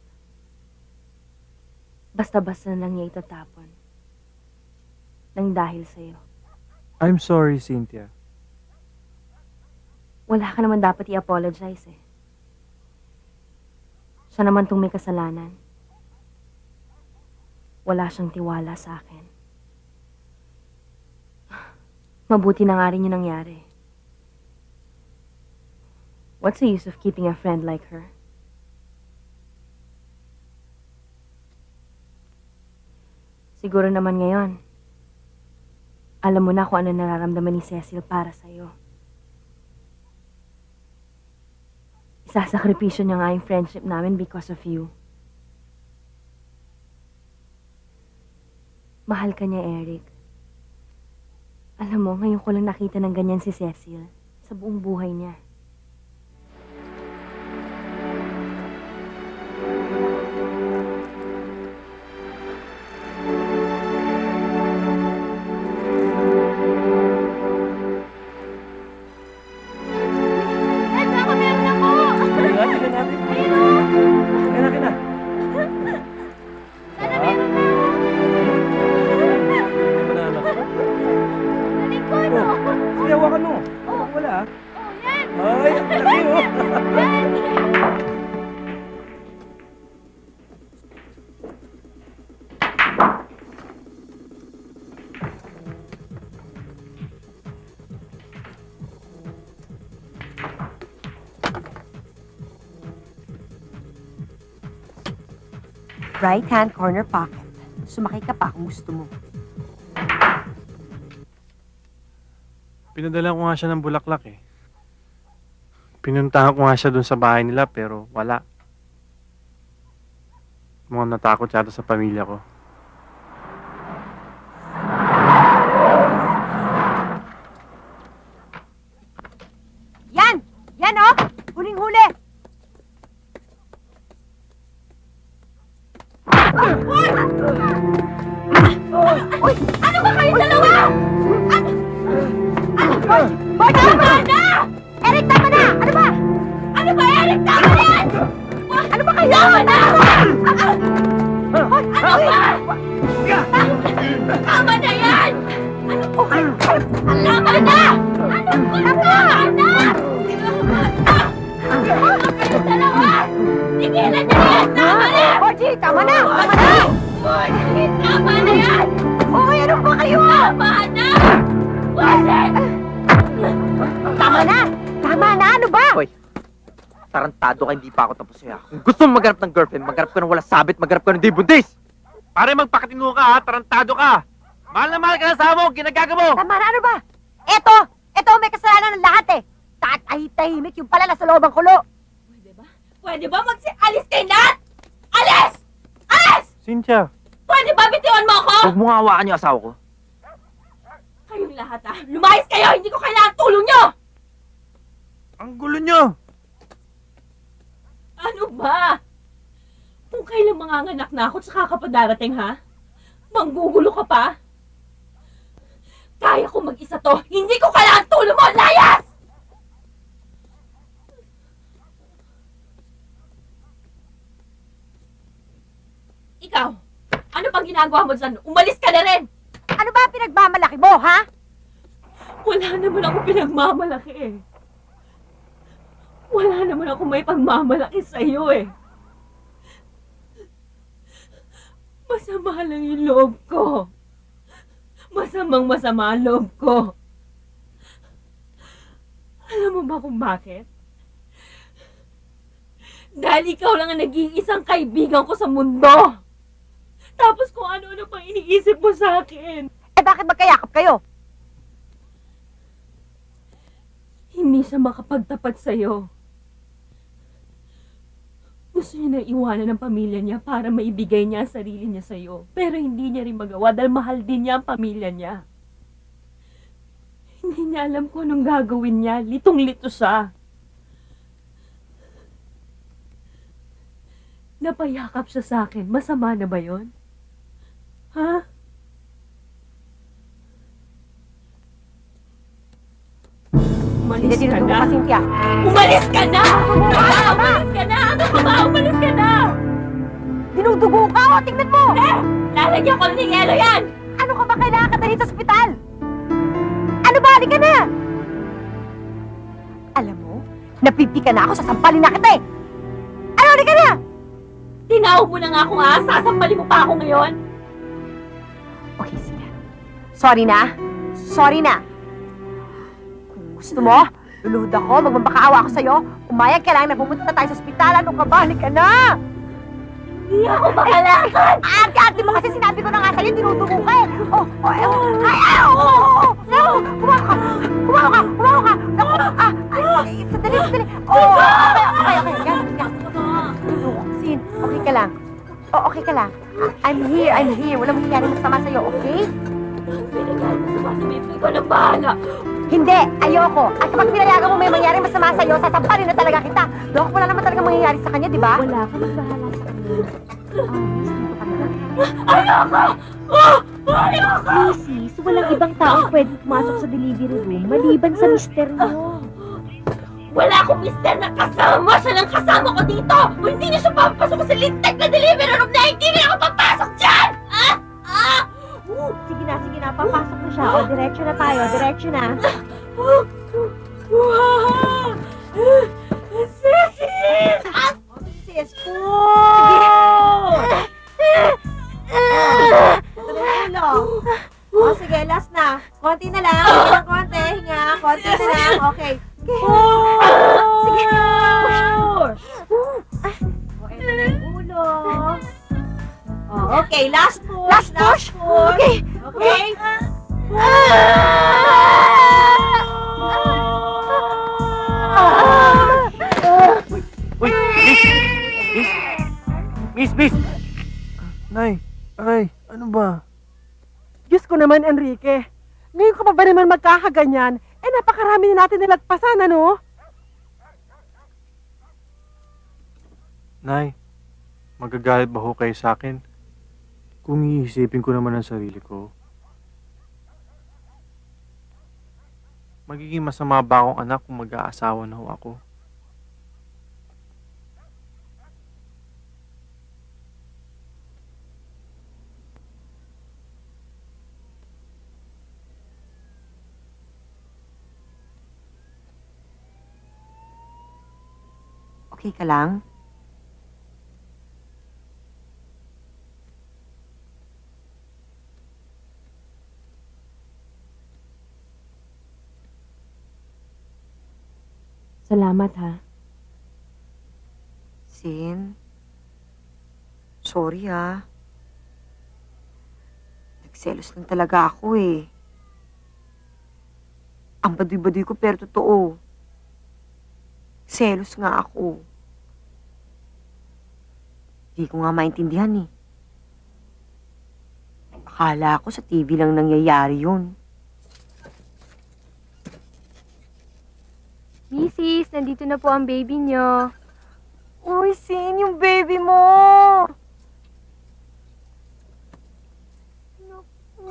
Speaker 1: Basta-basta na lang niya itatapon. Nang dahil sa'yo.
Speaker 9: I'm sorry, Cynthia.
Speaker 1: Wala ka naman dapat i-apologize eh. Siya naman tong may kasalanan. Wala siyang tiwala sa akin. Mabuti na nga rin yung nangyari. What's the use of keeping a friend like her? Siguro naman ngayon, alam mo na kung ano nararamdaman ni Cecil para sa'yo. Isasakripisyo niya nga yung friendship namin because of you. Mahal ka niya, Eric. Alam mo, ngayon ko lang nakita ng ganyan si Cecil sa buong buhay niya.
Speaker 2: Right-hand corner pocket. Sumakay ka pa kung gusto mo.
Speaker 9: Pinadala ko nga siya ng bulaklak eh. Pinuntahan ko nga siya dun sa bahay nila pero wala. Mukhang natakot yata sa pamilya ko.
Speaker 2: Yan! Yan oh! Huling-huli!
Speaker 4: Uy! Ano ba kayo dalawa?
Speaker 2: Boy, tama na! Eric, tama na! Ano ba?
Speaker 4: Ano ba, Eric? Tama na yan!
Speaker 2: Ano ba kayo?
Speaker 4: Tama na! Ano ba? Tama na yan! Ano po kayo? Tama na! Ano po? Tama na! Kayo dalawa! Tigilan niyo yan! Tama na!
Speaker 2: Boji, tama na! Tama na!
Speaker 4: Boji, tama na yan!
Speaker 2: Hoy, ano ba kayo?
Speaker 4: Tama na! Boji!
Speaker 2: Tama na! Tama na! Ano ba?
Speaker 8: Hoy, tarantado ka, hindi pa ako tapos sa'yo. Kung gusto mo maghanap ng girlfriend, maghanap ka ng wala sabit, maghanap ka ng di buntis!
Speaker 9: Pare, magpakatino ka ha, tarantado ka! Mahal na mahal ka na sa mo, ginagaga mo!
Speaker 2: Tama na, ano ba? Eto, may kasalanan ng lahat eh! Tatahimik yung pala nasa loob ang kulo!
Speaker 4: Pwede ba alis kayo lahat? Alis! Alis!
Speaker 9: Cynthia!
Speaker 4: Pwede ba bitiwan mo ako?
Speaker 8: Huwag mo nga hawakan yung asawa ko.
Speaker 4: Kayong lahat lumayas kayo! Hindi ko kailangan tulong nyo!
Speaker 9: Ang gulo nyo!
Speaker 4: Ano ba? Kung kailan manganganak na ako, tsaka ka pa darating, ha? Manggugulo ka pa? Kaya ko mag-isa to. Hindi ko kailangan tulong mo! Layas! Ikaw, ano pang ginagawa mo dyan? Umalis ka na rin!
Speaker 2: Ano ba pinagmamalaki mo, ha?
Speaker 4: Wala naman ako pinagmamalaki eh. Wala naman ako may pagmamalaki sa'yo eh. Masama lang yung loob ko. Masama ang loob ko. Alam mo ba kung bakit? Dahil ikaw lang ang nag-iisang kaibigan ko sa mundo. Tapos kung ano-ano pang iniisip mo sa akin.
Speaker 2: Eh bakit magkayakap kayo?
Speaker 4: Hindi siya makapagtapat sa'yo. Gusto niya na iwanan ng pamilya niya para maibigay niya ang sarili niya sa'yo. Pero hindi niya rin magawa dahil mahal din niya ang pamilya niya. Hindi niya alam kung anong gagawin niya. Litong-lito siya. Napayakap siya sa akin. Masama na ba yon? Ha? Umalis ka na! Umalis ka na! Umalis ka na! Ano ka ba? Umalis ka na!
Speaker 2: Dinudugo ka o! Tingnan mo!
Speaker 4: Lalagyan ko ng yelo yan!
Speaker 2: Ano ka ba kailangan ka dali sa ospital? Ano ba? Halika na! Alam mo, napipi ka na ako, sasampalin na kita eh! Ano? Halika na!
Speaker 4: Tinawag mo na nga ako ha! Sasampalin mo pa ako ngayon!
Speaker 2: Okay, sige. Sorry na. Sorry na. Kung gusto mo, Luluhod ako, magmamakaawa ako sa'yo. Umayag ka lang, pumunta na tayo sa ospital. Ano ka ba? Halika na!
Speaker 4: Hindi ako makalakad!
Speaker 2: Arte-arte mo kasi sinabi ko na nga sa'yo, dinudugo ka eh. Kumawa ka! Naku, sandali. Okay. Yan. Sin, okay ka lang. Okay ka lang. I'm here. Walang mangyayaring masama sa'yo, okay?
Speaker 4: Sasabihin ko ng bahala.
Speaker 2: Hindi, ayoko. At kapag pinayagan mo may mangyaring masama sa'yo, sasamparin na talaga kita. Dok, wala naman talaga mangyayari sa kanya, di ba?
Speaker 1: Wala ka magbahala sa kanya.
Speaker 4: Ayoko!
Speaker 1: Mrs., walang ibang taong pwedeng pumasok sa delivery room maliban sa mister mo.
Speaker 4: Wala akong mister na kasama! Siya lang kasama ko dito! Kung hindi niya siya papasok sa lintek na delivery room na hindi rin ako papasok dyan!
Speaker 1: Sige na, papasok na siya. O, diretso na tayo, diretso na.
Speaker 4: Cecil!
Speaker 2: Sis, sige, last na. Konti na lang. Konti. Hinga. Konti na lang. Okay. Sige. Ito na yung ulo. Okay, last push. Last push. Okay.
Speaker 8: Uy, Miss!
Speaker 9: Nay, aray, ano ba?
Speaker 2: Diyos ko naman, Enrique. Ngayon ka pa ba naman magkakaganyan? Napakarami na natin nilagpasan, ano?
Speaker 9: Nay, magagalit ba ho kayo sa akin? Kung iisipin ko naman ang sarili ko, magiging masama ba akong anak kung mag-aasawa na ho ako?
Speaker 2: Okay ka lang?
Speaker 1: Salamat, ha.
Speaker 2: Sin, sorry ha. Nagselos lang talaga ako eh. Ang baduy-baduy ko pero totoo. Selos nga ako. Di ko nga maintindihan eh. Akala ko sa TV lang nangyayari yun.
Speaker 1: Mrs., nandito na po ang baby nyo.
Speaker 2: Uy, Sin, yung baby mo! Naku.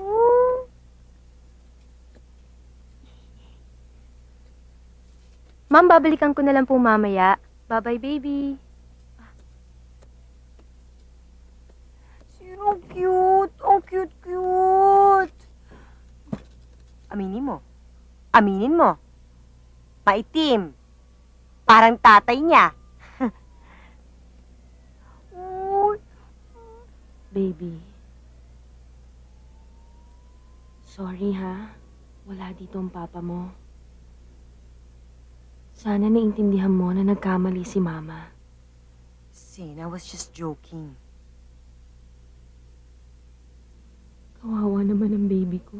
Speaker 1: Ma'am, babalikan ko na lang po mamaya. Bye-bye, baby.
Speaker 2: Sin, ang cute! Ang cute! Aminin mo. Maitim. Parang tatay niya.
Speaker 1: Baby. Sorry, ha. Wala dito ang papa mo. Sana naintindihan mo na nagkamali si Mama.
Speaker 2: Sin, I was just joking.
Speaker 1: Kawawa naman ang baby ko.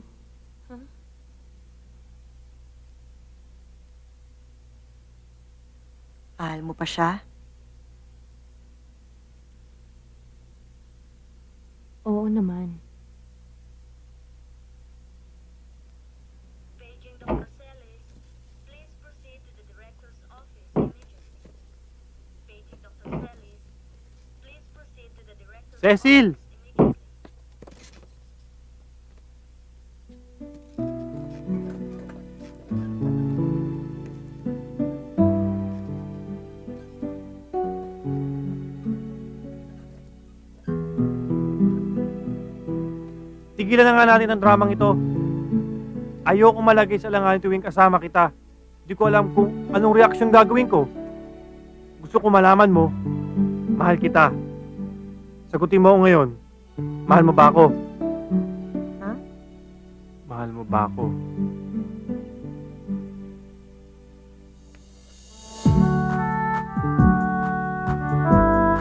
Speaker 2: Mahal mo pa siya?
Speaker 1: Oo naman.
Speaker 12: Paging Dr. Celis, please proceed to the director's office immediately. Paging Dr. Celis, please proceed to the director's
Speaker 9: Cecil!
Speaker 12: office immediately.
Speaker 9: Tigilan na nga natin ang dramang ito. Ayoko malagay sa alanganin tuwing kasama kita. Hindi ko alam kung anong reaksyon gagawin ko. Gusto ko malaman mo, mahal kita. Sagutin mo ako ngayon. Mahal mo ba ako?
Speaker 2: Ha?
Speaker 9: Mahal mo ba ako?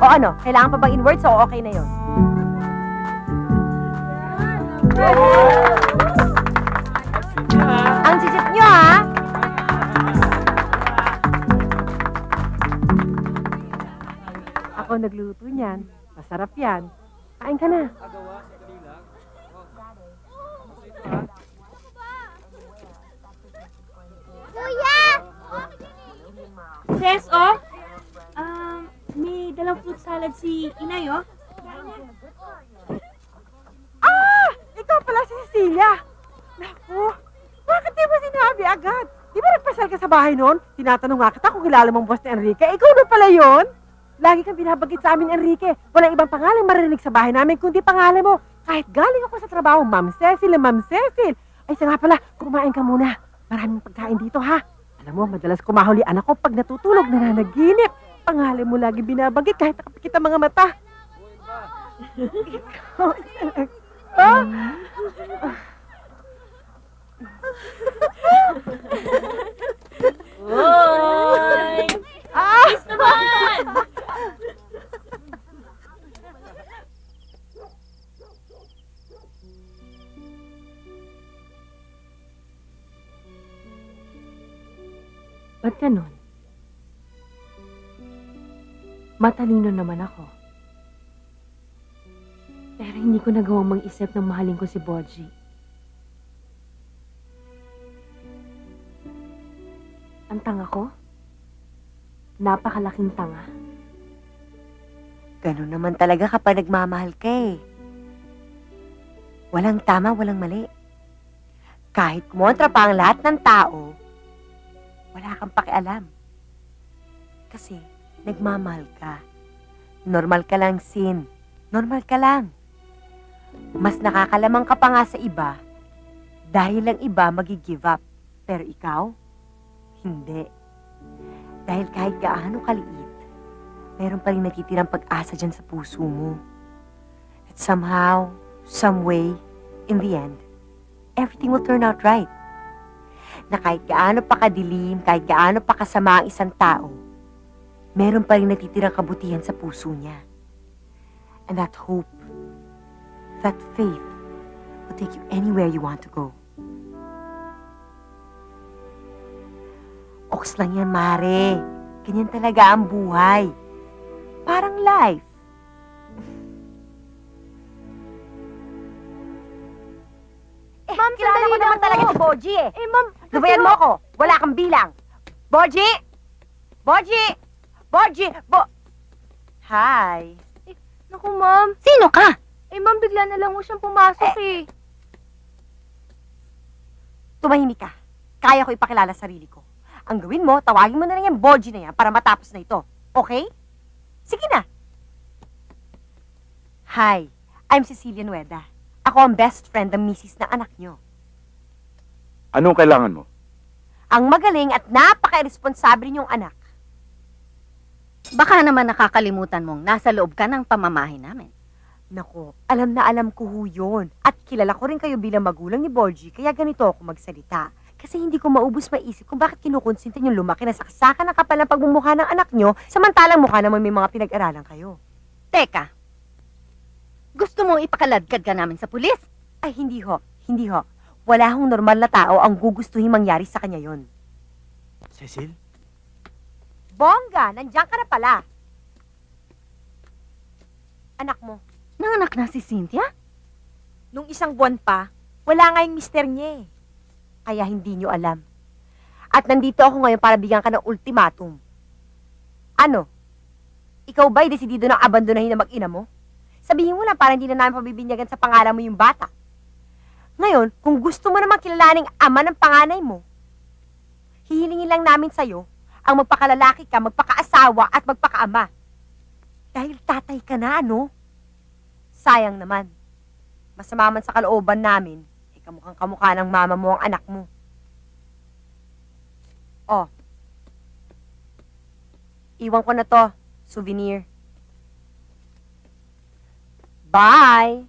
Speaker 2: O ano, kailangan pa bang in words o okay na yun? Ang sisip nyo, ha? Ako nagluto niyan. Masarap yan. Kain ka na.
Speaker 11: Kuya!
Speaker 1: Ses, may dalang fruit salad si Inay, oh.
Speaker 5: Ah! Ikaw pala si Cecilia. Naku, bakit di mo sinabi agad? Di ba nagpasal ka sa bahay noon? Tinatanong nga kita kung kilala mong boss ni Enrique. Ikaw na pala yon. Lagi kang binabagit sa amin, Enrique. Walang ibang pangalan marinig sa bahay namin kundi pangalan mo. Kahit galing ako sa trabaho, Ma'am Cecil, Ma'am Cecil. Ay, siya nga pala, kumain ka muna. Maraming pagkain dito, ha? Alam mo, madalas kumahuli anak ko pag natutulog, nananaginip. Pangalan mo lagi binabagit kahit nakapikit ang mga mata. Ikaw, ah?
Speaker 1: Hoy! Kiss naman! Ba't ganun? Matalino naman ako. Pero hindi ko nagawang mag-isip ng mahalin ko si Boji. Ang tanga ko? Napakalaking tanga.
Speaker 2: Ganun naman talaga kapag nagmamahal ka eh. Walang tama, walang mali. Kahit kumontra pa ang lahat ng tao, wala kang pakialam. Kasi nagmamahal ka. Normal ka lang, Sin. Normal ka lang. Mas nakakalamang ka pa nga sa iba dahil ang iba magi-give up. Pero ikaw, hindi. Dahil kahit gaano kaliit, meron pa rin natitirang pag-asa dyan sa puso mo. At somehow, some way, in the end, everything will turn out right. Na kahit gaano pa kadilim, kahit gaano pa kasama ang isang tao, meron pa rin natitirang kabutihan sa puso niya. And that hope, that faith, will take you anywhere you want to go. Oks lang yan, Mare. Ganyan talaga ang buhay. Parang life.
Speaker 10: Ma'am,
Speaker 2: Kilala ko naman talaga si Boji eh.
Speaker 10: Ma'am,
Speaker 2: Lubayan mo ako. Wala kang bilang. Boji! Boji! Boji! Hi.
Speaker 10: Naku, ma'am.
Speaker 2: Sino ka?
Speaker 10: Ma'am, bigla na lang mo siyang pumasok eh.
Speaker 2: Tumahimik ka. Kaya ko ipakilala sarili ko. Ang gawin mo, tawagin mo na lang yung Boji na yan para matapos na ito. Okay? Sige na. Hi, I'm Cecilia Nueda. Ako ang best friend ng misis na anak nyo.
Speaker 3: Anong kailangan mo?
Speaker 2: Ang magaling at napaka-irresponsible niyong anak.
Speaker 10: Baka naman nakakalimutan mong nasa loob ka ng pamamahay namin.
Speaker 2: Nako, alam na alam ko ho yun. At kilala ko rin kayo bilang magulang ni Boji, kaya ganito ako magsalita. Kasi hindi ko maubos maisip kung bakit kinukonsintin yung lumaki na saksakan ng kapal ng pagmumukha ng anak nyo, samantalang mukha naman may mga pinag-aralan kayo.
Speaker 10: Teka, gusto mong ipakaladkad ka namin sa pulis?
Speaker 2: Ay, hindi ho. Hindi ho. Wala hong normal na tao ang gugustuhin mangyari sa kanya yon.
Speaker 8: Cecil?
Speaker 2: Bongga, nandiyan ka na pala. Anak mo.
Speaker 10: Nanganak na si Cynthia?
Speaker 2: Nung isang buwan pa, wala nga yung mister niya eh. Kaya hindi nyo alam. At nandito ako ngayon para bigyan ka ng ultimatum. Ano? Ikaw ba'y desidido na abandonahin na mag-ina mo? Sabihin mo lang para hindi na namin pabibinyagan sa pangalan mo yung bata. Ngayon, kung gusto mo naman kilalaning ama ng panganay mo, hihilingin lang namin sa'yo ang magpakalalaki ka, magpakaasawa at magpakaama. Dahil tatay ka na, ano? Sayang naman. Masama man sa kalooban namin, kamukhang kamukha ng mama mo ang anak mo. Oh. Iwan ko na to. Souvenir. Bye!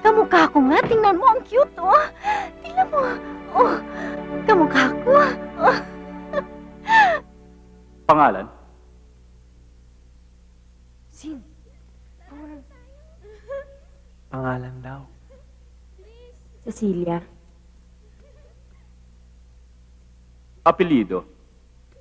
Speaker 10: Kamukha ko nga. Tingnan mo. Ang cute, oh. Tingnan mo. Oh, kamukha ko. Oh.
Speaker 3: pangalan?
Speaker 2: Sin?
Speaker 9: Pangalan daw.
Speaker 1: Cecilia.
Speaker 3: Apelido.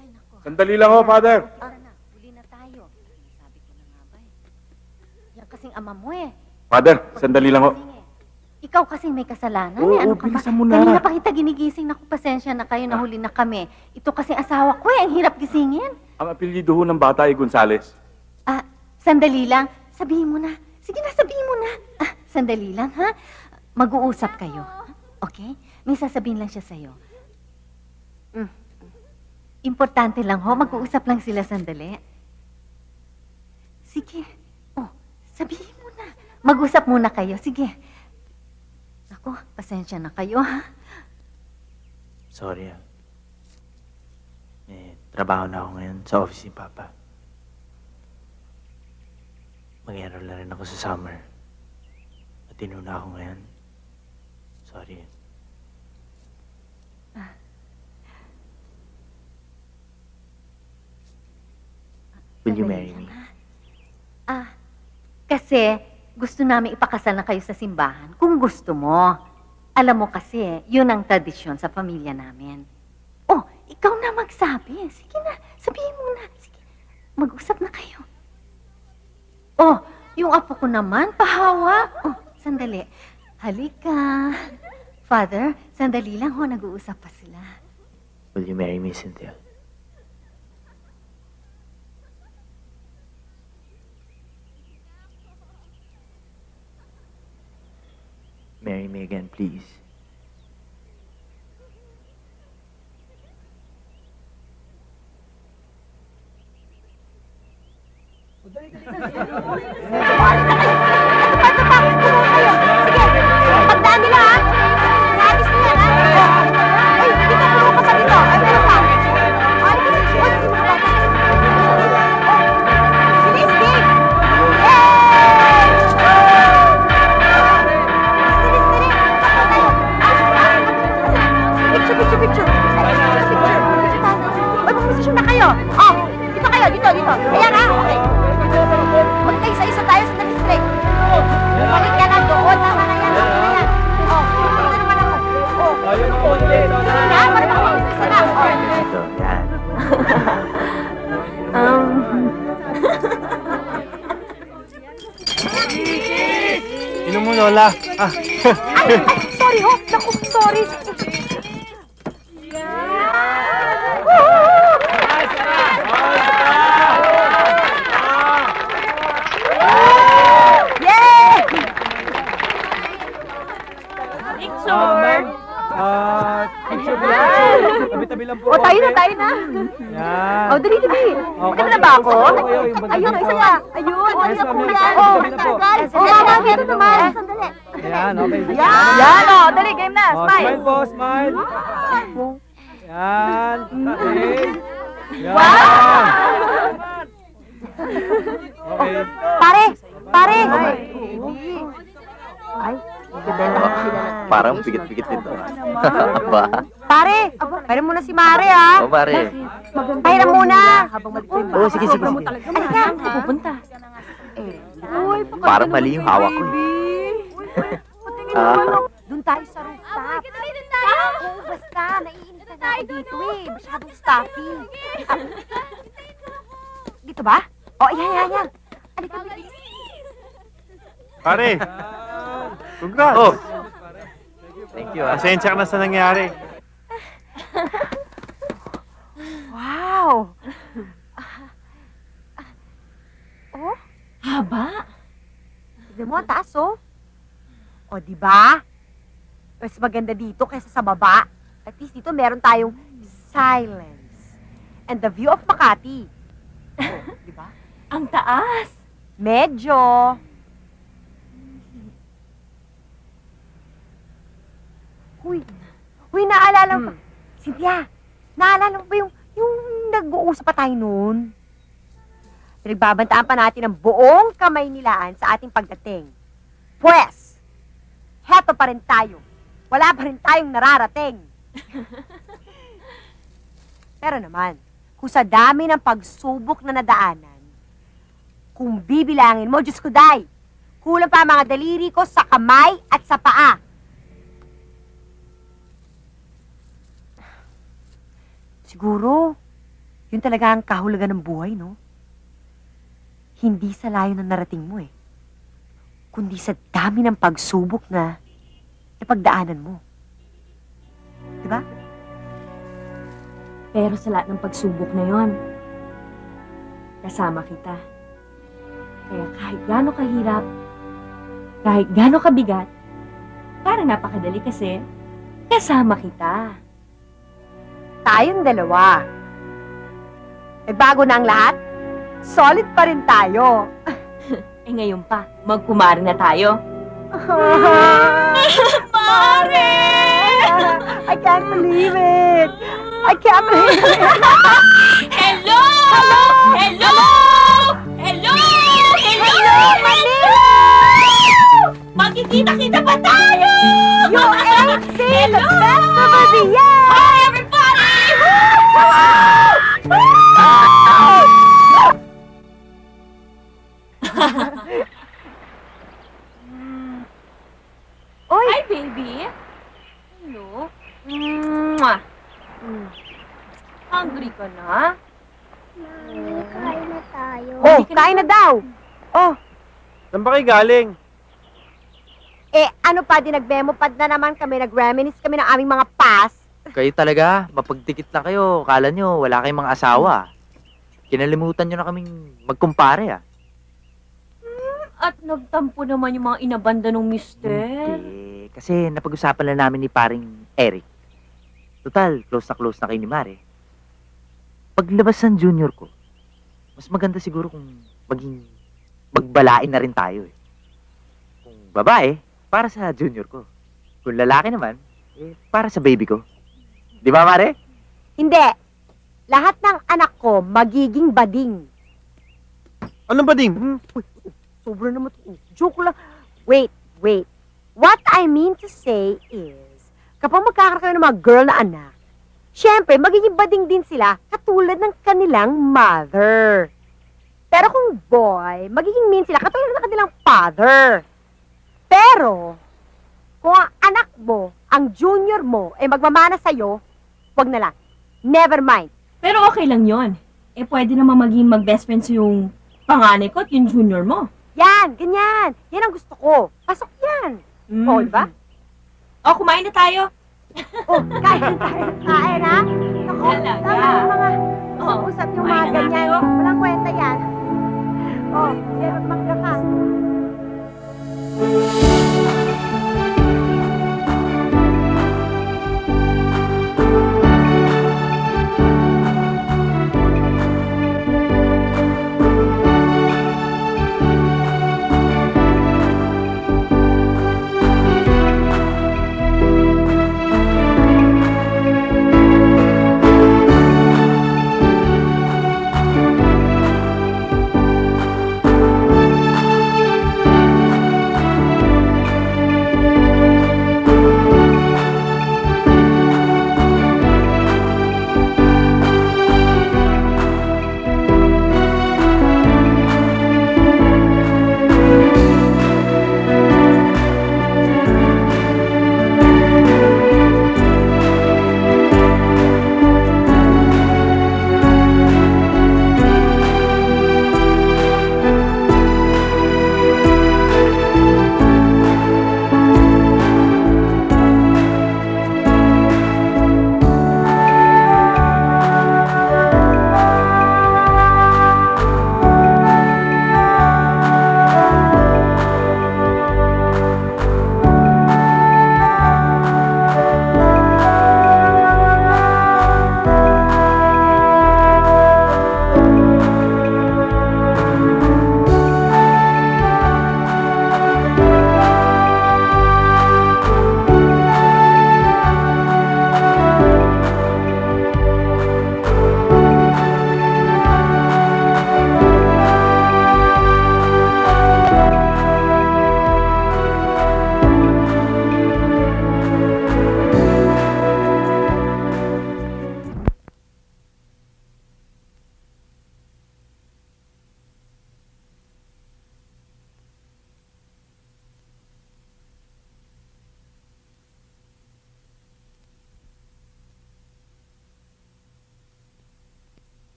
Speaker 10: Ay, nako.
Speaker 3: Sandali lang ho, Father.
Speaker 10: Tara na, huli na tayo. Sabi ko na nga ba eh. Yan kasing ama mo eh.
Speaker 3: Father, sandali lang ho.
Speaker 10: Kasing eh. Ikaw kasing may kasalanan
Speaker 3: Oo,
Speaker 10: eh. Ano ka ba?
Speaker 3: bilisan mo na.
Speaker 10: Kanina pa kita ginigising. Naku, pasensya na kayo, nahuli na kami. Ito kasing asawa ko eh. Ang hirap gisingin.
Speaker 3: Ang apelido ho ng bata ay Gonzales.
Speaker 10: Ah, sandali lang. Sabihin mo na. Sige na, sabihin mo na. Ah, sandali lang, ha? Mag-uusap kayo. Okay? May sasabihin lang siya sa'yo. Importante lang, ho. Mag-uusap lang sila sandali. Sige. Oh, sabihin mo na. Mag-usap muna kayo. Sige. Naku, pasensya na kayo, ha?
Speaker 9: Sorry, trabaho na ako ngayon sa office ni Papa. Mag-enroll na rin ako sa summer. At inuna ako ngayon. Sorry. Will you marry me?
Speaker 10: Ah, kasi gusto namin ipakasal na kayo sa simbahan kung gusto mo. Alam mo kasi, yun ang tradisyon sa pamilya namin. Oh, ikaw na magsabi. Sige na, sabihin mo na. Sige, mag-usap na kayo. Oh, yung apo ko naman, pahawa. Oh, sandali. Halika. Father, sandali lang ho, nag-uusap pa sila.
Speaker 9: Will you marry me, Cynthia? Marry me again, please.
Speaker 2: Pagdaan nila, ha? Naalis nila, ha? Ay, dito, puro ka sa dito. Ay, meron pa. Ay, bilis, mga bata. Bilis, Dave! Yay! Bilis, bilis. Ako tayo. Picture, picture, picture. Ay, picture. Ay, mag-posisyon na kayo. Oh, dito kayo, dito. Ayan, ha? Okay. Magkaisa-isa tayo sa nag-straight. Balik ka na doon. Tama na yan. Ayan. Oh, dito naman ako. Oh. Yan, para makapag-isa na. Oh.
Speaker 9: Ito, yan. Inom mo, Lola. Ah.
Speaker 2: Ay, sorry ho. Naku, sorry.
Speaker 9: Tabi-tabi lang po.
Speaker 2: Oh, tayo na.
Speaker 9: Yan.
Speaker 2: Oh, dali. Maganda na ba ako? Ayun, isa na. Ayun,
Speaker 9: Yes,
Speaker 2: po
Speaker 9: ma'am.
Speaker 2: yan.
Speaker 9: Tabi na po.
Speaker 2: Oh, mama, ito naman. Sandali.
Speaker 9: Yan, okay.
Speaker 2: Yan, oh, dali, game na.
Speaker 9: Oh,
Speaker 2: Smile.
Speaker 9: smile po, smile. Yan. Okay. Yan. Okay.
Speaker 2: Pare.
Speaker 7: Ay,
Speaker 8: Parang pigit-pigit dito. Ba?
Speaker 2: Pare, pare muna si Mare, ha?
Speaker 8: O, pare.
Speaker 2: Pahiram muna.
Speaker 8: Oo, sige.
Speaker 2: Halika.
Speaker 1: Pupunta.
Speaker 8: Parang mali yung hawak ko.
Speaker 2: Doon tayo sa rooftop. Oo, basta. Naiinit na ako dito eh. Masyadong stuffy. Dito ba? Oh, yan. Halika, bilis.
Speaker 9: Pare. Congrats.
Speaker 8: Oh. Thank you.
Speaker 9: Pasensya ka na sa nangyari.
Speaker 2: Wow. Oh,
Speaker 1: Haba?
Speaker 2: tignan mo, ang taas, oh. O, diba? Mas maganda dito kaysa sa baba. At least dito meron tayong silence. And the view of Makati. Oh, diba?
Speaker 1: Ang taas.
Speaker 2: Medyo. Huy, naalala mo. Cynthia, naalala mo ba yung nag-uusap pa tayo noon? Pinagbabantaan pa natin ang buong kamay nilaan sa ating pagdating. Pwes, heto pa rin tayo. Wala pa rin tayong nararating. Pero naman, kung sa dami ng pagsubok na nadaanan, kung bibilangin mo, Diyos ko, Day, kulang pa ang mga daliri ko sa kamay at sa paa. Siguro, yun talaga ang kahulugan ng buhay, no? Hindi sa layo na narating mo eh, kundi sa dami ng pagsubok na napagdaanan mo. Diba?
Speaker 1: Pero sa lahat ng pagsubok na yon, kasama kita. Kaya kahit gaano kahirap, kahit gaano kabigat, parang napakadali kasi, kasama kita.
Speaker 2: Tayong dalawa. Bago na ang lahat, solid pa rin tayo.
Speaker 1: Ngayon pa, magkumari na tayo.
Speaker 2: Mare! I can't believe it! I can't believe it!
Speaker 4: Hello! Hello! Hello! Hello!
Speaker 2: Manila!
Speaker 4: Magkikita-kita pa tayo!
Speaker 2: You ain't seen the festival of the year!
Speaker 4: Hi, everybody!
Speaker 2: Oy!
Speaker 1: Hi, baby! Hello? Mwah! Hungry ka na?
Speaker 11: Mami, kain na tayo.
Speaker 2: Oh, kain na daw! Oh,
Speaker 8: Saan ba kayo galing?
Speaker 2: ano pa, dinag-memo pad na naman kami, nag-reminisce kami ng aming mga past.
Speaker 13: Kayo talaga, mapagdikit na kayo. Kala nyo, wala kayong mga asawa. Kinalimutan nyo na kaming magkumpare, ah.
Speaker 1: At nagtampo naman yung mga inabanda ng mister.
Speaker 13: Hindi. Kasi napag-usapan na namin ni paring Eric. Total, close na kayo ni Mare. Paglabas ng junior ko, mas maganda siguro kung magbalain na rin tayo, eh. Kung babae, para sa junior ko. Kung lalaki naman, para sa baby ko. Di ba, Mare?
Speaker 2: Hindi. Lahat ng anak ko magiging bading.
Speaker 6: Anong bading?
Speaker 2: Sobra naman ito. Joke lang. Wait. What I mean to say is, kapag magkakaroon kayo ng mga girl na anak, syempre, magiging bading din sila katulad ng kanilang mother. Pero kung boy, magiging mean sila katulad ng kanilang father. Pero, kung ang anak mo, ang junior mo, ay magmamana sa'yo, wag na lang. Never mind.
Speaker 1: Pero okay lang yon. Pwede naman maging mag-best friends yung panganay ko at yung junior mo.
Speaker 2: Yan, ganyan. Yan ang gusto ko. Pasok yan. Oh, diba?
Speaker 1: O, kumain na tayo.
Speaker 2: Oh, kain tayo. Kain, ha? Ako,
Speaker 1: Talaga?
Speaker 2: tama yung mga usap yung mga
Speaker 1: kumain na
Speaker 2: ganyan.
Speaker 1: tayo.